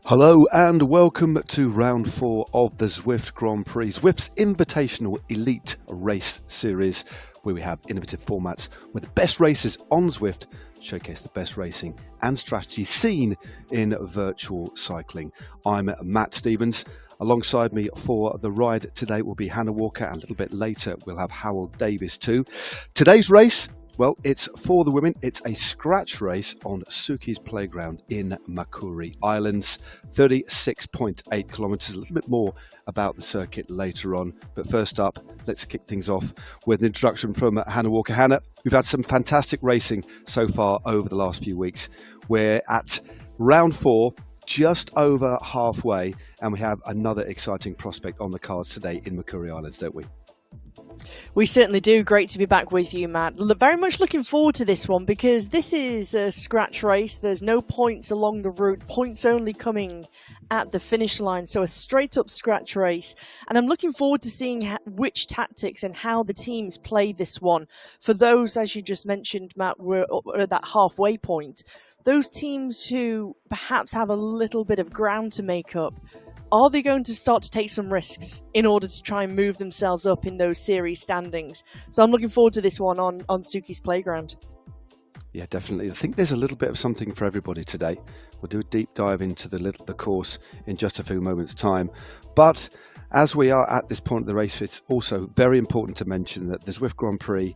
Hello and welcome to round 4 of the Zwift Grand Prix, Zwift's invitational elite race series, where we have innovative formats where the best racers on Zwift showcase the best racing and strategy seen in virtual cycling. I'm Matt Stevens. Alongside me for the ride today will be Hannah Walker, and a little bit later we'll have Howell Davis too. Today's race, well, it's for the women. It's a scratch race on Suki's playground in Makuri Islands, 36.8 kilometres, a little bit more about the circuit later on. But first up, let's kick things off with an introduction from Hannah Walker. Hannah, we've had some fantastic racing so far over the last few weeks. We're at round 4, just over halfway, and we have another exciting prospect on the cards today in Makuri Islands, don't we? We certainly do. Great to be back with you, Matt. Very much looking forward to this one because this is a scratch race. There's no points along the route, points only coming at the finish line. So a straight up scratch race. And I'm looking forward to seeing which tactics and how the teams play this one. For those, as you just mentioned, Matt, we're at that halfway point. Those teams who perhaps have a little bit of ground to make up, are they going to start to take some risks in order to try and move themselves up in those series standings? So I'm looking forward to this one on Suki's playground. Yeah, definitely. I think there's a little bit of something for everybody today. We'll do a deep dive into the course in just a few moments' time. But as we are at this point of the race, it's also very important to mention that the Zwift Grand Prix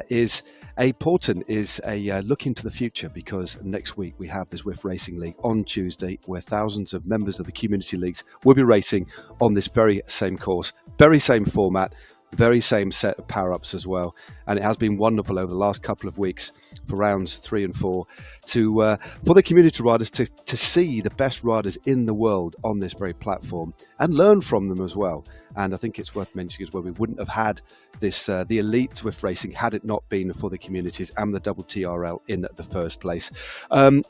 is a look into the future, because next week we have the Zwift Racing League on Tuesday, where thousands of members of the community leagues will be racing on this very same course, very same format, very same set of power-ups as well. And it has been wonderful over the last couple of weeks for rounds 3 and 4 for the community riders to see the best riders in the world on this very platform and learn from them as well. And I think it's worth mentioning as well, we wouldn't have had this the elite Zwift racing had it not been for the communities and the double ZRL in the first place.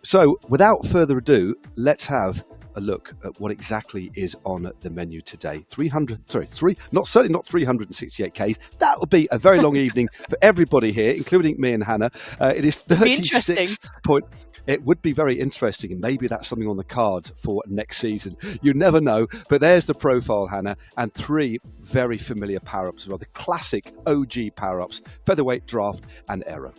So without further ado, let's have a look at what exactly is on the menu today. Certainly not 368 Ks. That would be a very long evening for everybody here, including me and Hannah. It is 36 point. It would be very interesting, and maybe that's something on the cards for next season. You never know. But there's the profile, Hannah, and 3 very familiar power-ups as well. The classic OG power-ups: featherweight, draft, and aero.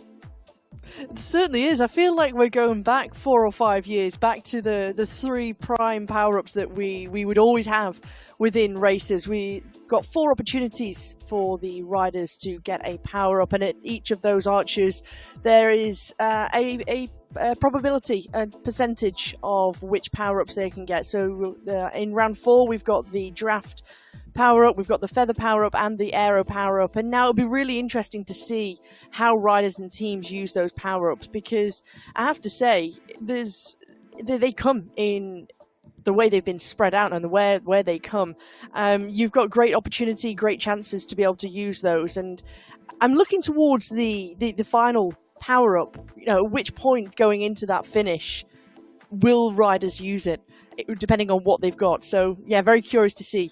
It certainly is. I feel like we're going back 4 or 5 years, back to the 3 prime power-ups that we would always have within races. We got 4 opportunities for the riders to get a power-up, and at each of those arches there is a probability, a percentage of which power-ups they can get. So in round 4 we've got the draft power-up, we've got the feather power-up and the aero power-up, and now it'll be really interesting to see how riders and teams use those power-ups, because I have to say they come in the way they've been spread out and where they come. You've got great opportunity, great chances to be able to use those, and I'm looking towards the final power-up. At which point going into that finish will riders use it, depending on what they've got. So yeah, very curious to see.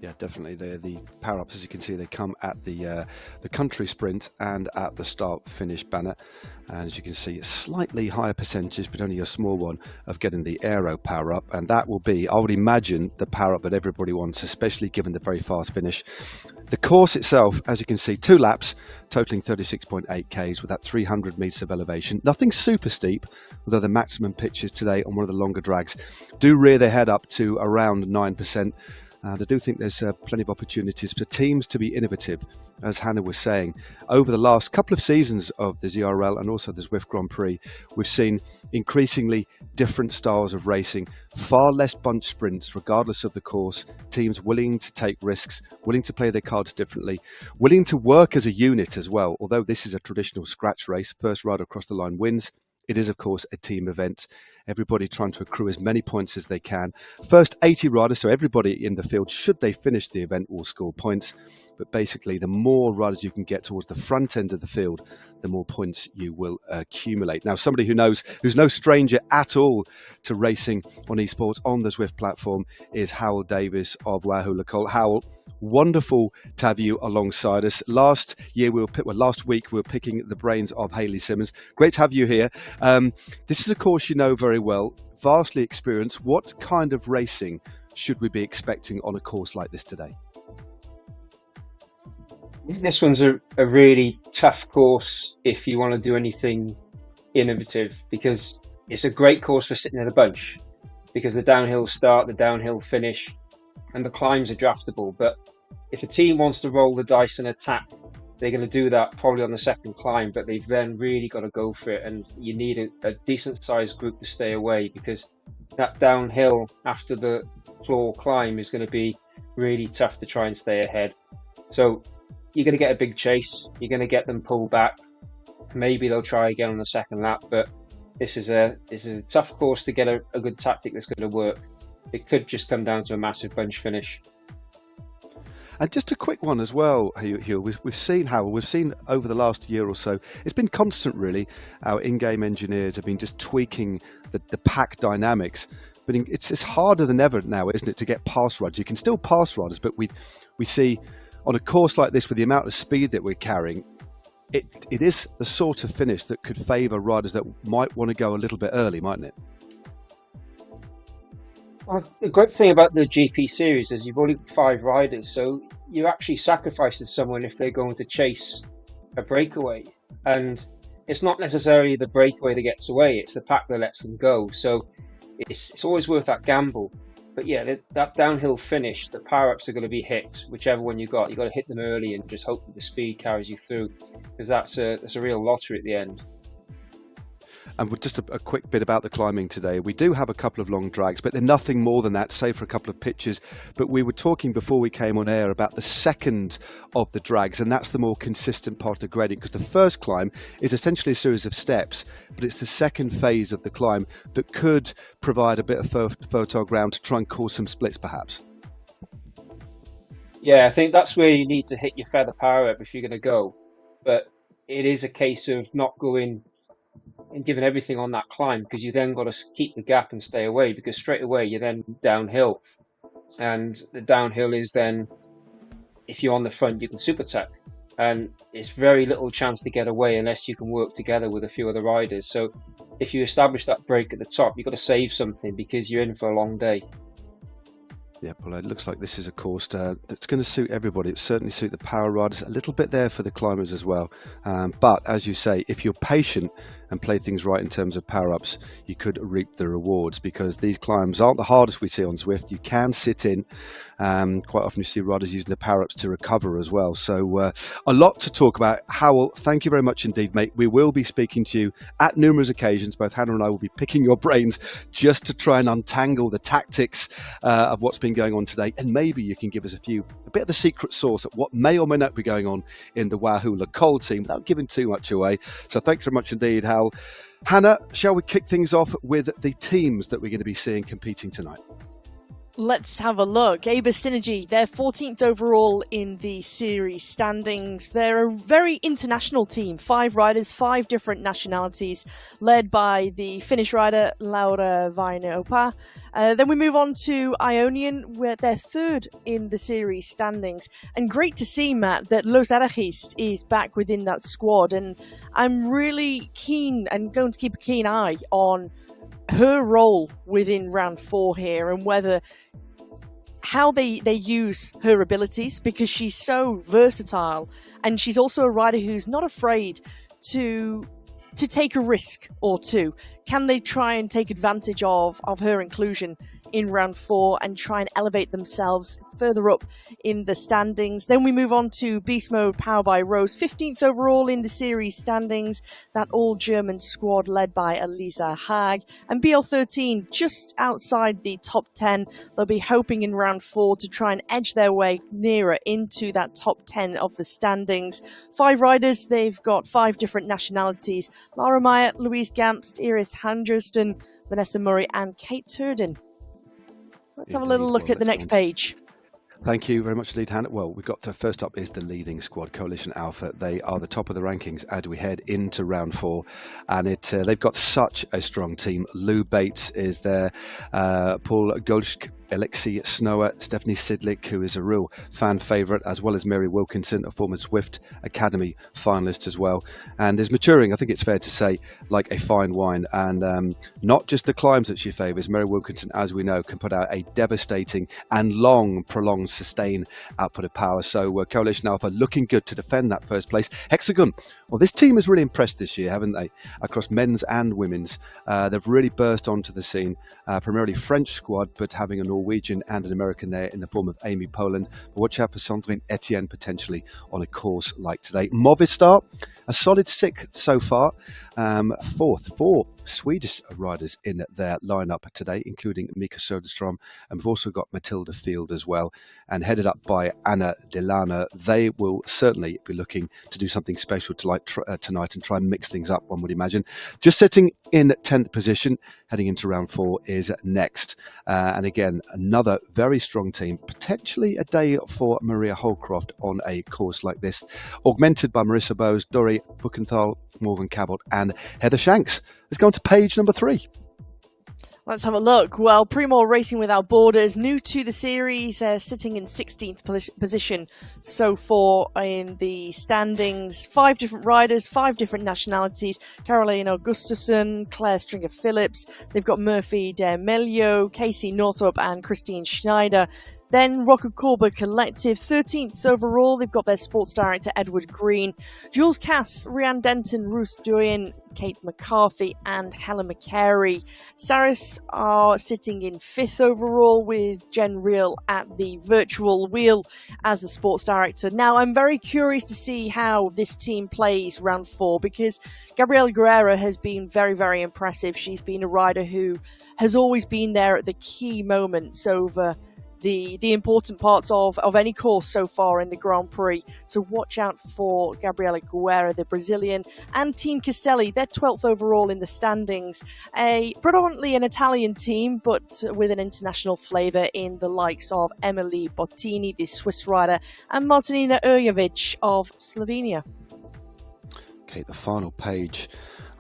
Yeah, definitely. The power-ups, as you can see, they come at the country sprint and at the start-finish banner. And as you can see, a slightly higher percentage, but only a small one, of getting the aero power-up. And that will be, I would imagine, the power-up that everybody wants, especially given the very fast finish. The course itself, as you can see, 2 laps, totaling 36.8 Ks with that 300 metres of elevation. Nothing super steep, although the maximum pitches today on one of the longer drags do rear their head up to around 9%. And I do think there's plenty of opportunities for teams to be innovative, as Hannah was saying. Over the last couple of seasons of the ZRL and also the Zwift Grand Prix, we've seen increasingly different styles of racing, far less bunch sprints regardless of the course, teams willing to take risks, willing to play their cards differently, willing to work as a unit as well. Although this is a traditional scratch race, first rider across the line wins. It is, of course, a team event. Everybody trying to accrue as many points as they can. First 80 riders, so everybody in the field, should they finish the event, will score points. But basically, the more riders you can get towards the front end of the field, the more points you will accumulate. Now, somebody who's no stranger at all to racing on esports on the Zwift platform is Howell Davis of Wahoo Lacole. Howell, Wonderful to have you alongside us. Last week we were picking the brains of Hayley Simmons. Great to have you here. This is a course you know very well, vastly experienced. What kind of racing should we be expecting on a course like this today? This one's a really tough course if you want to do anything innovative, because it's a great course for sitting in a bunch, because the downhill start, the downhill finish, and the climbs are draftable. But if a team wants to roll the dice and attack, they're going to do that probably on the second climb, but they've then really got to go for it, and you need a decent sized group to stay away, because that downhill after the floor climb is going to be really tough to try and stay ahead. So you're going to get a big chase, you're going to get them pulled back, maybe they'll try again on the second lap, but this is a tough course to get a good tactic that's going to work. It could just come down to a massive bunch finish. And just a quick one as well, Hugh. We've seen over the last year or so, it's been constant really. Our in-game engineers have been just tweaking the pack dynamics. But it's harder than ever now, isn't it, to get past riders? You can still pass riders, but we see on a course like this with the amount of speed that we're carrying, it is the sort of finish that could favour riders that might want to go a little bit early, mightn't it? Well, the great thing about the GP series is you've only got 5 riders, so you're actually sacrificing someone if they're going to chase a breakaway. And it's not necessarily the breakaway that gets away, it's the pack that lets them go. So it's always worth that gamble. But yeah, that downhill finish, the power-ups are going to be hit, whichever one you got. You've got to hit them early and just hope that the speed carries you through, because that's a real lottery at the end. And with just a quick bit about the climbing today, we do have a couple of long drags, but they're nothing more than that, save for a couple of pitches. But we were talking before we came on air about the second of the drags, and that's the more consistent part of the gradient, because the first climb is essentially a series of steps, but it's the second phase of the climb that could provide a bit of fertile ground to try and cause some splits, perhaps. Yeah, I think that's where you need to hit your feather power up if you're going to go. But it is a case of not going and giving everything on that climb, because you then got to keep the gap and stay away, because straight away you're then downhill, and the downhill is then, if you're on the front, you can super tack, and it's very little chance to get away unless you can work together with a few other riders. So if you establish that break at the top, you've got to save something, because you're in for a long day. Yeah, well, it looks like this is a course that's going to suit everybody. It certainly suit the power riders, a little bit there for the climbers as well. But as you say, if you're patient and play things right in terms of power-ups, you could reap the rewards, because these climbs aren't the hardest we see on Zwift. You can sit in. Quite often you see riders using the power-ups to recover as well. So a lot to talk about. Howell, thank you very much indeed, mate. We will be speaking to you at numerous occasions. Both Hannah and I will be picking your brains just to try and untangle the tactics of what's been going on today. And maybe you can give us a bit of the secret sauce at what may or may not be going on in the Wahoo Cole team without giving too much away. So thanks very much indeed, Hal. Hannah, shall we kick things off with the teams that we're going to be seeing competing tonight? Let's have a look. Aber Synergy, they're 14th overall in the series standings. They're a very international team. 5 riders, 5 different nationalities, led by the Finnish rider Laura Vainiopa. Then we move on to Ionian, where they're 3rd in the series standings. And great to see, Matt, that Los Aragist is back within that squad. And I'm really keen and going to keep a keen eye on her role within round 4 here, and how they use her abilities, because she's so versatile, and she's also a rider who's not afraid to take a risk or two. Can they try and take advantage of her inclusion in round 4 and try and elevate themselves further up in the standings? Then we move on to Beast Mode, powered by Rose, 15th overall in the series standings. That all-German squad led by Elisa Haag. And BL13 just outside the top 10. They'll be hoping in round 4 to try and edge their way nearer into that top 10 of the standings. 5 riders, they've got 5 different nationalities. Lara Meyer, Louise Gamst, Iris Handruston, Vanessa Murray and Kate Turden. Let's have a little look at the next page. Thank you very much indeed, Hannah. Well, we've got first up is the leading squad, Coalition Alpha. They are the top of the rankings as we head into round 4, and they've got such a strong team. Lou Bates is there, Paul Golschk Alexi Snower, Stephanie Sidlick, who is a real fan favourite, as well as Mary Wilkinson, a former Zwift Academy finalist as well, and is maturing, I think it's fair to say, like a fine wine. And not just the climbs that she favours. Mary Wilkinson, as we know, can put out a devastating and long, prolonged, sustained output of power. So Coalition Alpha looking good to defend that first place. Hexagon, well, this team has really impressed this year, haven't they? Across men's and women's. They've really burst onto the scene, primarily French squad, but having a Norwegian and an American there in the form of Amy Poland. But watch out for Sandrine Etienne potentially on a course like today. Movistar, a solid sixth so far. Fourth, 4 Swedish riders in their lineup today, including Mika Söderström, and we've also got Matilda Field as well, and headed up by Anna Delana. They will certainly be looking to do something special tonight and try and mix things up, one would imagine. Just sitting in 10th position, heading into round 4 is Next. And again, another very strong team, potentially a day for Maria Holcroft on a course like this, augmented by Marissa Bowes, Dori Buchenthal, Morgan Cabot, and Heather Shanks. Let's go on to page number 3. Let's have a look. Well, Primor Racing Without Borders, new to the series, sitting in 16th position so far in the standings. 5 different riders, 5 different nationalities. Caroline Augustuson, Claire Stringer-Phillips. They've got Murphy De Melio, Casey Northrop, and Christine Schneider. Then Rocket Corba Collective, 13th overall. They've got their sports director, Edward Green. Jules Cass, Rhiannon Denton, Ruth Duyen, Kate McCarthy, and Helen McCary. Saris are sitting in 5th overall with Jen Reel at the virtual wheel as the sports director. Now, I'm very curious to see how this team plays round 4 because Gabriela Guerrero has been very, very impressive. She's been a rider who has always been there at the key moments over the important parts of any course so far in the Grand Prix. So watch out for Gabriela Guerra, the Brazilian, and Team Castelli. They're 12th overall in the standings. Predominantly an Italian team, but with an international flavour in the likes of Emily Bottini, the Swiss rider, and Martinina Urjovic of Slovenia. Okay, the final page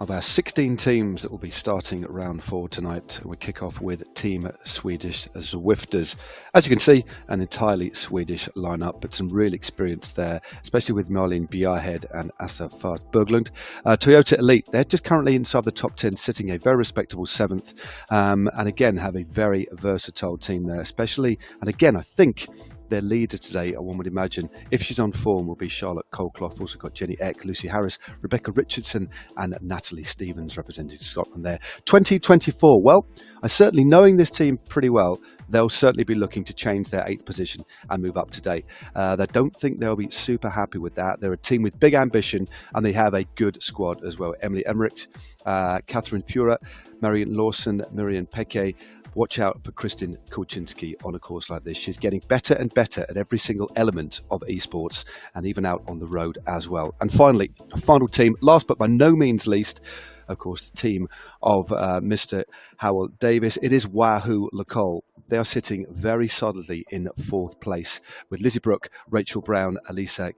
of our 16 teams that will be starting at round 4 tonight. We kick off with Team Swedish Zwifters. As you can see, an entirely Swedish lineup, but some real experience there, especially with Marlene Bjarhed and Assa Fast Berglund. Toyota Elite, they're just currently inside the top 10, sitting a very respectable 7th, and again have a very versatile team there, especially, and again, I think their leader today, one would imagine, if she's on form, will be Charlotte Colclough. Also got Jenny Eck, Lucy Harris, Rebecca Richardson, and Natalie Stevens representing Scotland there. 2024, well, I certainly, knowing this team pretty well, they'll certainly be looking to change their 8th position and move up today. They don't think they'll be super happy with that. They're a team with big ambition, and they have a good squad as well. Emily Emmerich, Catherine Fura, Marion Lawson, Miriam Peke. Watch out for Kristin Kulczynski on a course like this. She's getting better and better at every single element of esports and even out on the road as well. And finally, a final team, last but by no means least, of course, the team of Mr. Howell Davis. It is Wahoo Lacole. They are sitting very solidly in 4th place with Lizzie Brooke, Rachel Brown, Elisa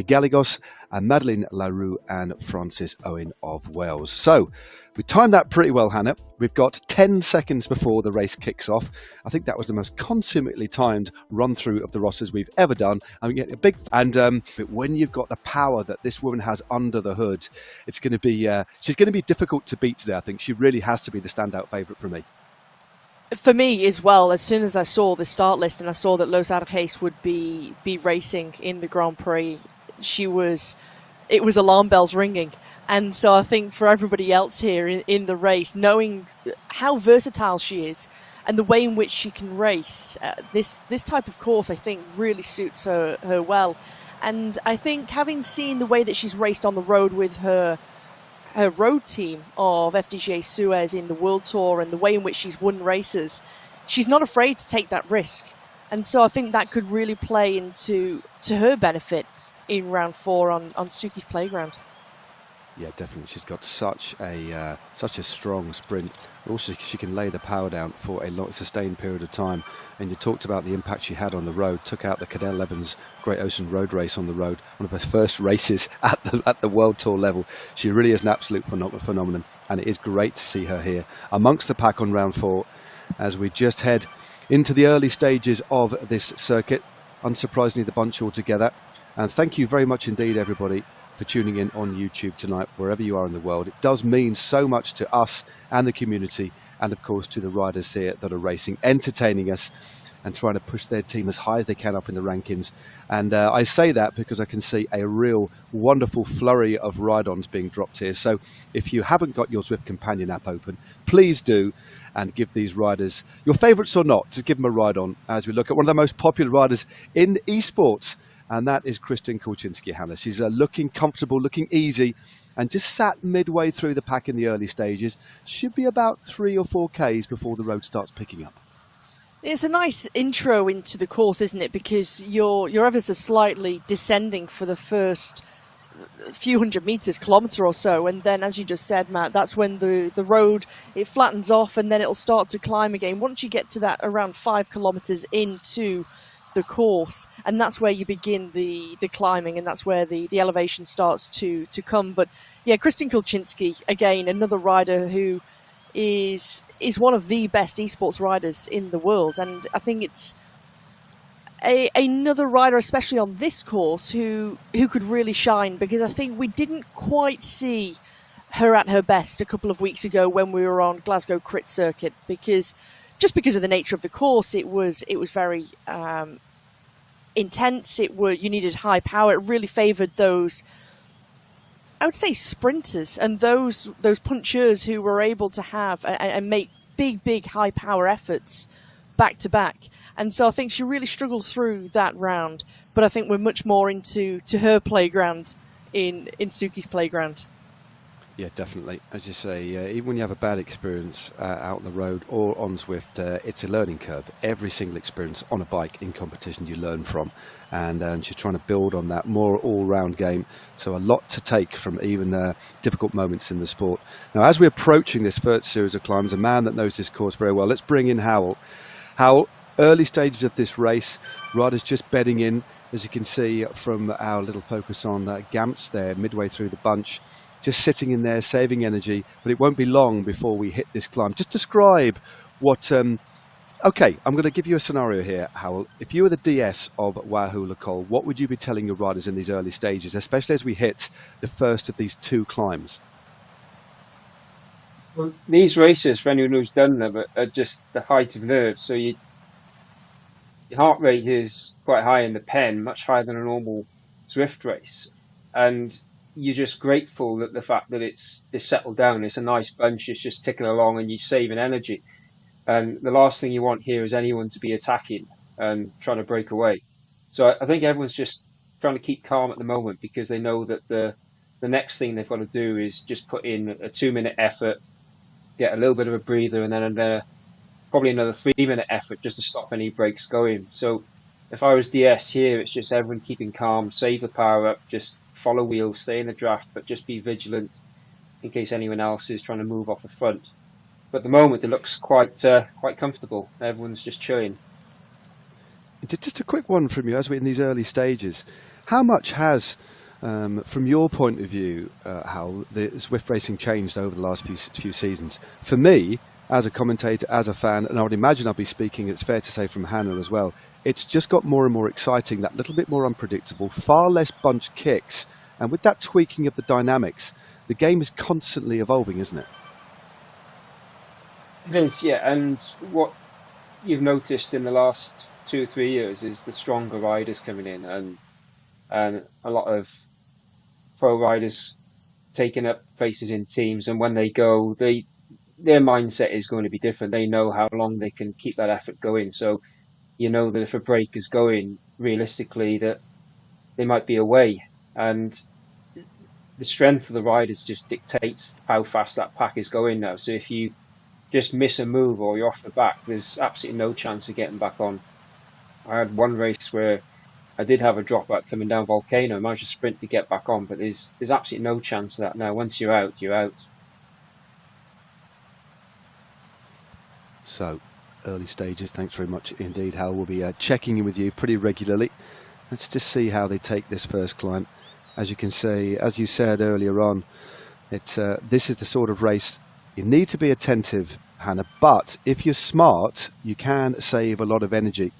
Gallegos, and Madeline LaRue and Francis Owen of Wales. So we timed that pretty well, Hannah. We've got 10 seconds before the race kicks off. I think that was the most consummately timed run through of the rosters we've ever done. I'm getting a big but when you've got the power that this woman has under the hood, it's going to be she's going to be difficult to beat today. I think she really has to be the standout favourite for me. For me as well, as soon as I saw the start list and I saw that Los Arques would be racing in the Grand Prix, it was alarm bells ringing. And so I think for everybody else here in the race, knowing how versatile she is and the way in which she can race, this type of course I think really suits her well. And I think having seen the way that she's raced on the road with her road team of FDJ Suez in the World Tour and the way in which she's won races, she's not afraid to take that risk. And so I think that could really play to her benefit in round 4 on Suki's playground. Yeah, definitely. She's got such a strong sprint. Also, she can lay the power down for a long, sustained period of time. And you talked about the impact she had on the road. Took out the Cadel Evans Great Ocean Road Race on the road. One of her first races at the World Tour level. She really is an absolute phenomenon. And it is great to see her here amongst the pack on round 4 as we just head into the early stages of this circuit. Unsurprisingly, the bunch all together. And thank you very much indeed, everybody, for tuning in on YouTube tonight, wherever you are in the world. It does mean so much to us and the community, and of course to the riders here that are racing, entertaining us and trying to push their team as high as they can up in the rankings. And I say that because I can see a real wonderful flurry of ride-ons being dropped here. So if you haven't got your Zwift Companion app open, please do, and give these riders, your favourites or not, just give them a ride-on as we look at one of the most popular riders in esports, and that is Kristen Kulczynski, Hannah. She's looking comfortable, looking easy, and just sat midway through the pack in the early stages. Should be about 3 or 4 Ks before the road starts picking up. It's a nice intro into the course, isn't it? Because you're ever so slightly descending for the first few hundred meters, kilometre or so, and then, as you just said, Matt, that's when the road, it flattens off, and then it'll start to climb again once you get to that around 5 kilometres into the course, and that's where you begin the climbing, and that's where the elevation starts to come. But yeah, Kristen Kulczynski, again, another rider who is one of the best esports riders in the world, and I think it's another rider, especially on this course, who could really shine, because I think we didn't quite see her at her best a couple of weeks ago when we were on Glasgow Crit Circuit, because of the nature of the course, it was very intense. You needed high power. It really favoured those, I would say, sprinters and those punchers who were able to have and make big high power efforts back to back. And so I think she really struggled through that round. But I think we're much more into her playground in Suki's playground. Yeah, definitely. As you say, even when you have a bad experience out on the road or on Zwift, it's a learning curve. Every single experience on a bike in competition you learn from. And she's trying to build on that more all-round game. So a lot to take from even difficult moments in the sport. Now, as we're approaching this first series of climbs, a man that knows this course very well, let's bring in Howell. Howell, early stages of this race, riders just bedding in, as you can see from our little focus on Gamps there, midway through the bunch. Just sitting in there, saving energy, but it won't be long before we hit this climb. Just describe what... okay, I'm going to give you a scenario here, Howell. If you were the DS of Wahoo Lacole, what would you be telling your riders in these early stages, especially as we hit the first of these 2 climbs? Well, these races, for anyone who's done them, are just the height of nerves. So your heart rate is quite high in the pen, much higher than a normal Zwift race. And you're just grateful that the fact that it's settled down. It's a nice bunch. It's just ticking along, and you're saving energy. And the last thing you want here is anyone to be attacking and trying to break away. So I think everyone's just trying to keep calm at the moment, because they know that the next thing they've got to do is just put in a 2-minute effort, get a little bit of a breather, and then probably another 3-minute effort just to stop any breaks going. So if I was DS here, it's just everyone keeping calm, save the power up, just follow wheels, stay in the draft, but just be vigilant in case anyone else is trying to move off the front. But at the moment, it looks quite comfortable. Everyone's just chilling. Just a quick one from you, as we're in these early stages. How much has, from your point of view, how the Zwift racing changed over the last few seasons? For me, as a commentator, as a fan, and I would imagine I'll be speaking, it's fair to say, from Hannah as well, it's just got more and more exciting, that little bit more unpredictable, far less bunch kicks. And with that tweaking of the dynamics, the game is constantly evolving, isn't it? It is, yeah. And what you've noticed in the last 2 or 3 years is the stronger riders coming in, and a lot of pro riders taking up places in teams. And when they go, their mindset is going to be different. They know how long they can keep that effort going. So you know that if a break is going, realistically, that they might be away. And the strength of the riders just dictates how fast that pack is going now. So if you just miss a move or you're off the back, there's absolutely no chance of getting back on. I had one race where I did have a dropout coming down Volcano. I managed to sprint to get back on, but there's absolutely no chance of that now. Once you're out, you're out. So, early stages, thanks very much indeed, Hal. We'll be checking in with you pretty regularly. Let's just see how they take this first climb. As you can see, as you said earlier on, this is the sort of race you need to be attentive, Hannah. But if you're smart, you can save a lot of energy.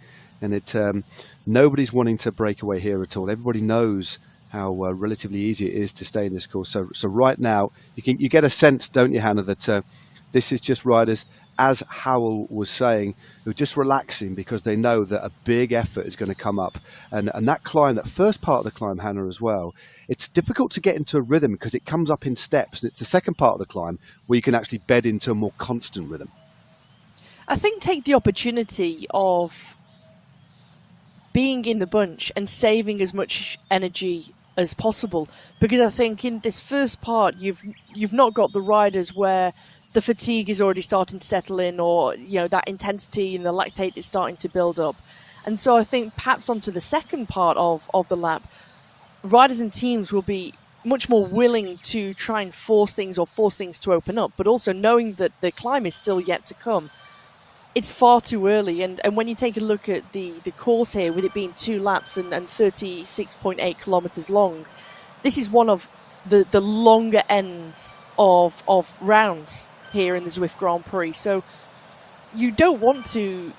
And nobody's wanting to break away here at all. Everybody knows how relatively easy it is to stay in this course. So right now, you get a sense, don't you, Hannah, that this is just riders, as Howell was saying, who are just relaxing because they know that a big effort is going to come up. And that climb, that first part of the climb, Hannah, as well, it's difficult to get into a rhythm because it comes up in steps. And it's the second part of the climb where you can actually bed into a more constant rhythm. I think take the opportunity of being in the bunch and saving as much energy as possible, because I think in this first part you've not got the riders where the fatigue is already starting to settle in, or that intensity and the lactate is starting to build up. And so I think perhaps onto the second part of the lap, riders and teams will be much more willing to try and force things to open up, but also knowing that the climb is still yet to come. It's far too early, and when you take a look at the course here, with it being 2 laps and 36.8 kilometers long, this is one of the longer ends of rounds here in the Zwift Grand Prix. So you don't want to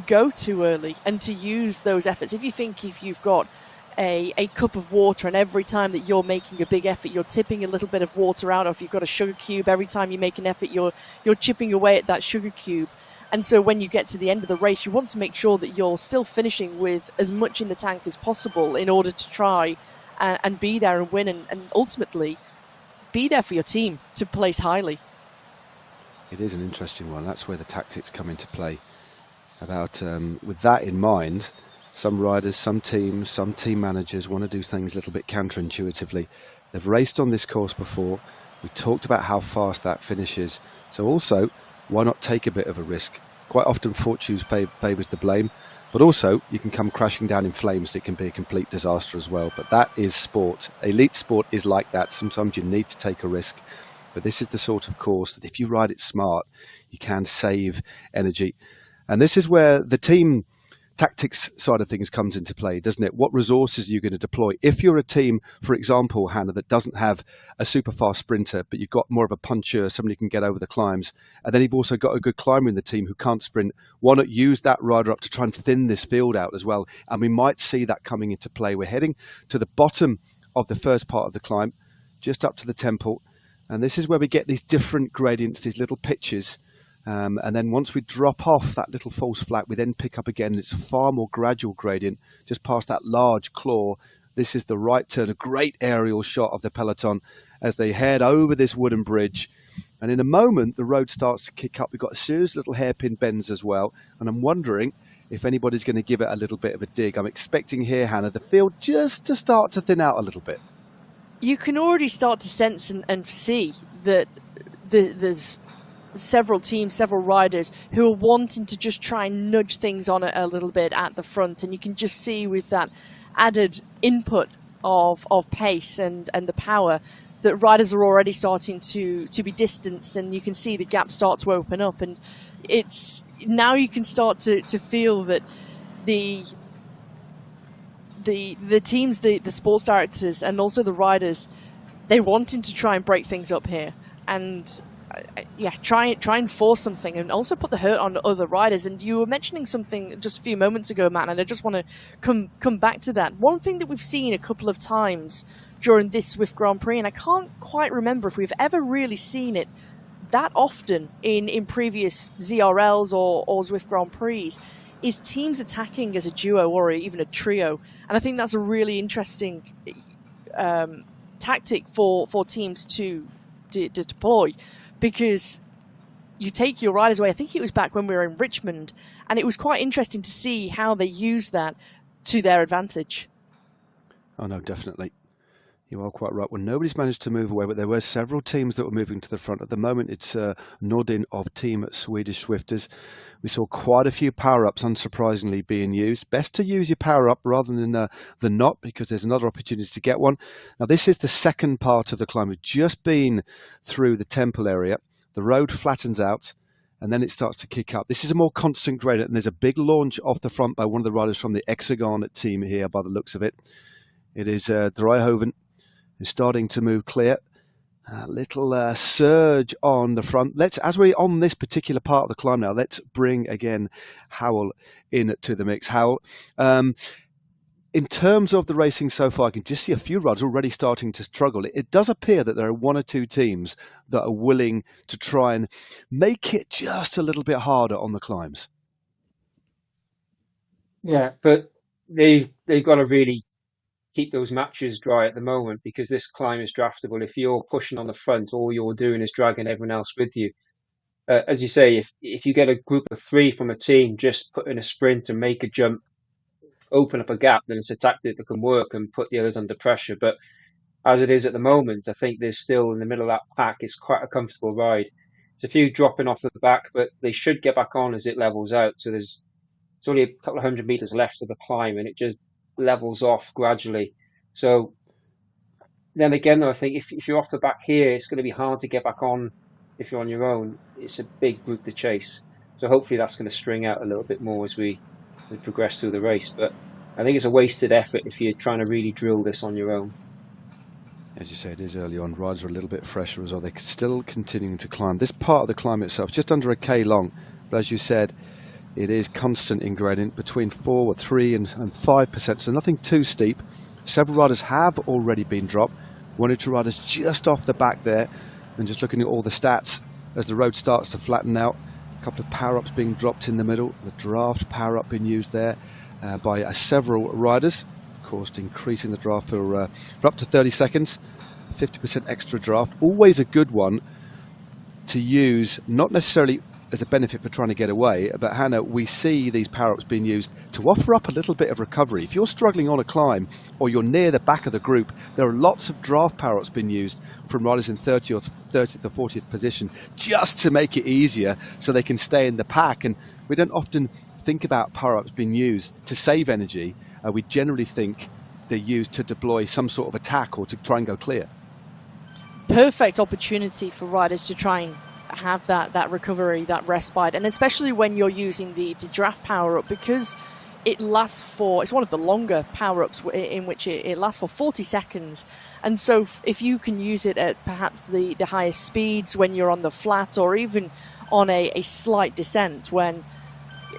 go too early and to use those efforts. If you've got a cup of water, and every time that you're making a big effort you're tipping a little bit of water out, or if you've got a sugar cube, every time you make an effort you're chipping away at that sugar cube. And so when you get to the end of the race, you want to make sure that you're still finishing with as much in the tank as possible in order to try and be there and win, and ultimately be there for your team to place highly. It is an interesting one. That's where the tactics come into play. With that in mind, some riders, some teams, some team managers want to do things a little bit counterintuitively. They've raced on this course before. We talked about how fast that finishes. So also, why not take a bit of a risk? Quite often fortune favours the blame, but also you can come crashing down in flames. It can be a complete disaster as well. But that is sport. Elite sport is like that. Sometimes you need to take a risk. But this is the sort of course that if you ride it smart, you can save energy. And this is where the team tactics side of things comes into play, doesn't it? What resources are you going to deploy? If you're a team, for example, Hannah, that doesn't have a super fast sprinter, but you've got more of a puncher, somebody who can get over the climbs, and then you've also got a good climber in the team who can't sprint, why not use that rider up to try and thin this field out as well? And we might see that coming into play. We're heading to the bottom of the first part of the climb, just up to the temple, and this is where we get these different gradients, these little pitches. And then once we drop off that little false flat, we then pick up again. It's a far more gradual gradient just past that large claw. This is the right turn, a great aerial shot of the peloton as they head over this wooden bridge. And in a moment, the road starts to kick up. We've got a series of little hairpin bends as well. And I'm wondering if anybody's going to give it a little bit of a dig. I'm expecting here, Hannah, the field just to start to thin out a little bit. You can already start to sense and see that there's several teams, several riders who are wanting to just try and nudge things on a little bit at the front, and you can just see with that added input of pace and the power that riders are already starting to be distanced, and you can see the gap start to open up. And it's now you can start to feel that the teams, the sports directors, and also the riders, they're wanting to try and break things up here, and try and force something, and also put the hurt on other riders. And you were mentioning something just a few moments ago, Matt, and I just want to come back to that. One thing that we've seen a couple of times during this Zwift Grand Prix, and I can't quite remember if we've ever really seen it that often in previous ZRLs or Zwift Grand Prix, is teams attacking as a duo or even a trio. And I think that's a really interesting tactic for teams to deploy, because you take your riders away. I think it was back when we were in Richmond, and it was quite interesting to see how they use that to their advantage. Oh no, definitely. You are quite right. Well, nobody's managed to move away, but there were several teams that were moving to the front. At the moment, it's Nordin of Team Swedish Swifters. We saw quite a few power-ups, unsurprisingly, being used. Best to use your power-up rather than not, because there's another opportunity to get one. Now, this is the second part of the climb. We've just been through the temple area. The road flattens out, and then it starts to kick up. This is a more constant gradient, and there's a big launch off the front by one of the riders from the Hexagon team here, by the looks of it. It is Dryhoven, who's starting to move clear. A little surge on the front. As we're on this particular part of the climb now, let's bring again Howell in to the mix. Howell, in terms of the racing so far, I can just see a few riders already starting to struggle. It does appear that there are one or two teams that are willing to try and make it just a little bit harder on the climbs. Yeah, but they've got to really keep those matches dry at the moment, because this climb is draftable. If you're pushing on the front, all you're doing is dragging everyone else with you. As you say, if you get a group of 3 from a team, just put in a sprint and make a jump, open up a gap, then it's a tactic that can work and put the others under pressure. But as it is at the moment, I think there's still in the middle of that pack. It's quite a comfortable ride. It's a few dropping off the back, but they should get back on as it levels out. So it's only a couple of 100 meters left of the climb, and it just levels off gradually. So then again, though, I think if you're off the back here, it's going to be hard to get back on if you're on your own. It's a big group to chase. So hopefully that's going to string out a little bit more as we progress through the race. But I think it's a wasted effort if you're trying to really drill this on your own. As you say, it is early on. Riders are a little bit fresher as well. They're still continuing to climb. This part of the climb itself is just under a K long. But as you said, it is constant in gradient between 4, 3 and 5%. So nothing too steep. Several riders have already been dropped. 1 or 2 riders just off the back there. And just looking at all the stats as the road starts to flatten out. A couple of power-ups being dropped in the middle. The draft power-up being used there by several riders. Of course, increasing the draft for up to 30 seconds. 50% extra draft. Always a good one to use, not necessarily as a benefit for trying to get away, but Hannah, we see these power-ups being used to offer up a little bit of recovery. If you're struggling on a climb or you're near the back of the group, there are lots of draft power-ups being used from riders in 30th or 40th position just to make it easier so they can stay in the pack. And we don't often think about power-ups being used to save energy. We generally think they're used to deploy some sort of attack or to try and go clear. Perfect opportunity for riders to try and have that recovery, that respite, and especially when you're using the draft power-up, because it lasts for, it's one of the longer power-ups in which it lasts for 40 seconds. And so if you can use it at perhaps the highest speeds when you're on the flat, or even on a slight descent, when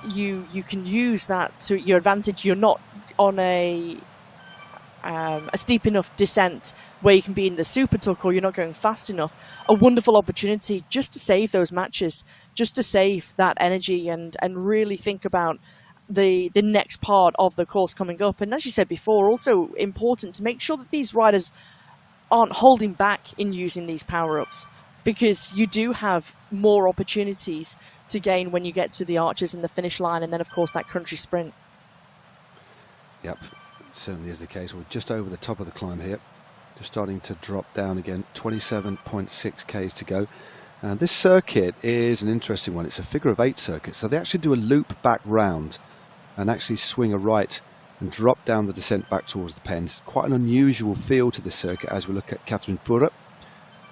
you can use that to your advantage, you're not on a steep enough descent where you can be in the super tuck, or you're not going fast enough. A wonderful opportunity just to save those matches, just to save that energy, and really think about the next part of the course coming up. And as you said before, also important to make sure that these riders aren't holding back in using these power-ups, because you do have more opportunities to gain when you get to the arches and the finish line, and then of course that country sprint. Yep, certainly is the case. We're just over the top of the climb here, just starting to drop down again. 27.6 k's to go. And this circuit is an interesting one. It's a figure of 8 circuit, so they actually do a loop back round and actually swing a right and drop down the descent back towards the pens. It's quite an unusual feel to this circuit as we look at Catherine Fura,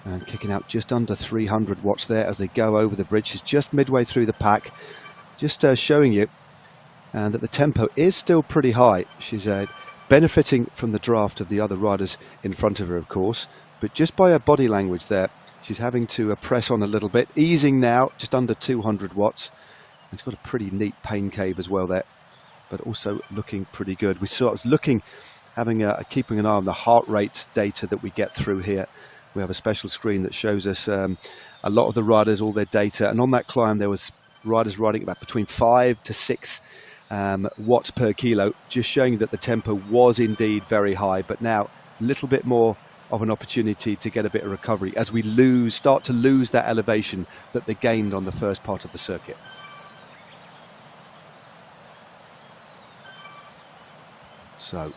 and kicking out just under 300 watts there as they go over the bridge. She's just midway through the pack, just showing you and that the tempo is still pretty high. She's benefiting from the draft of the other riders in front of her, of course, but just by her body language there, she's having to press on a little bit, easing now, just under 200 watts. It's got a pretty neat pain cave as well there, but also looking pretty good. We saw, I was looking, keeping an eye on the heart rate data that we get through here. We have a special screen that shows us a lot of the riders, all their data, and on that climb there was riders riding about between 5 to 6 watts per kilo, just showing that the tempo was indeed very high, but now a little bit more of an opportunity to get a bit of recovery as we start to lose that elevation that they gained on the first part of the circuit. So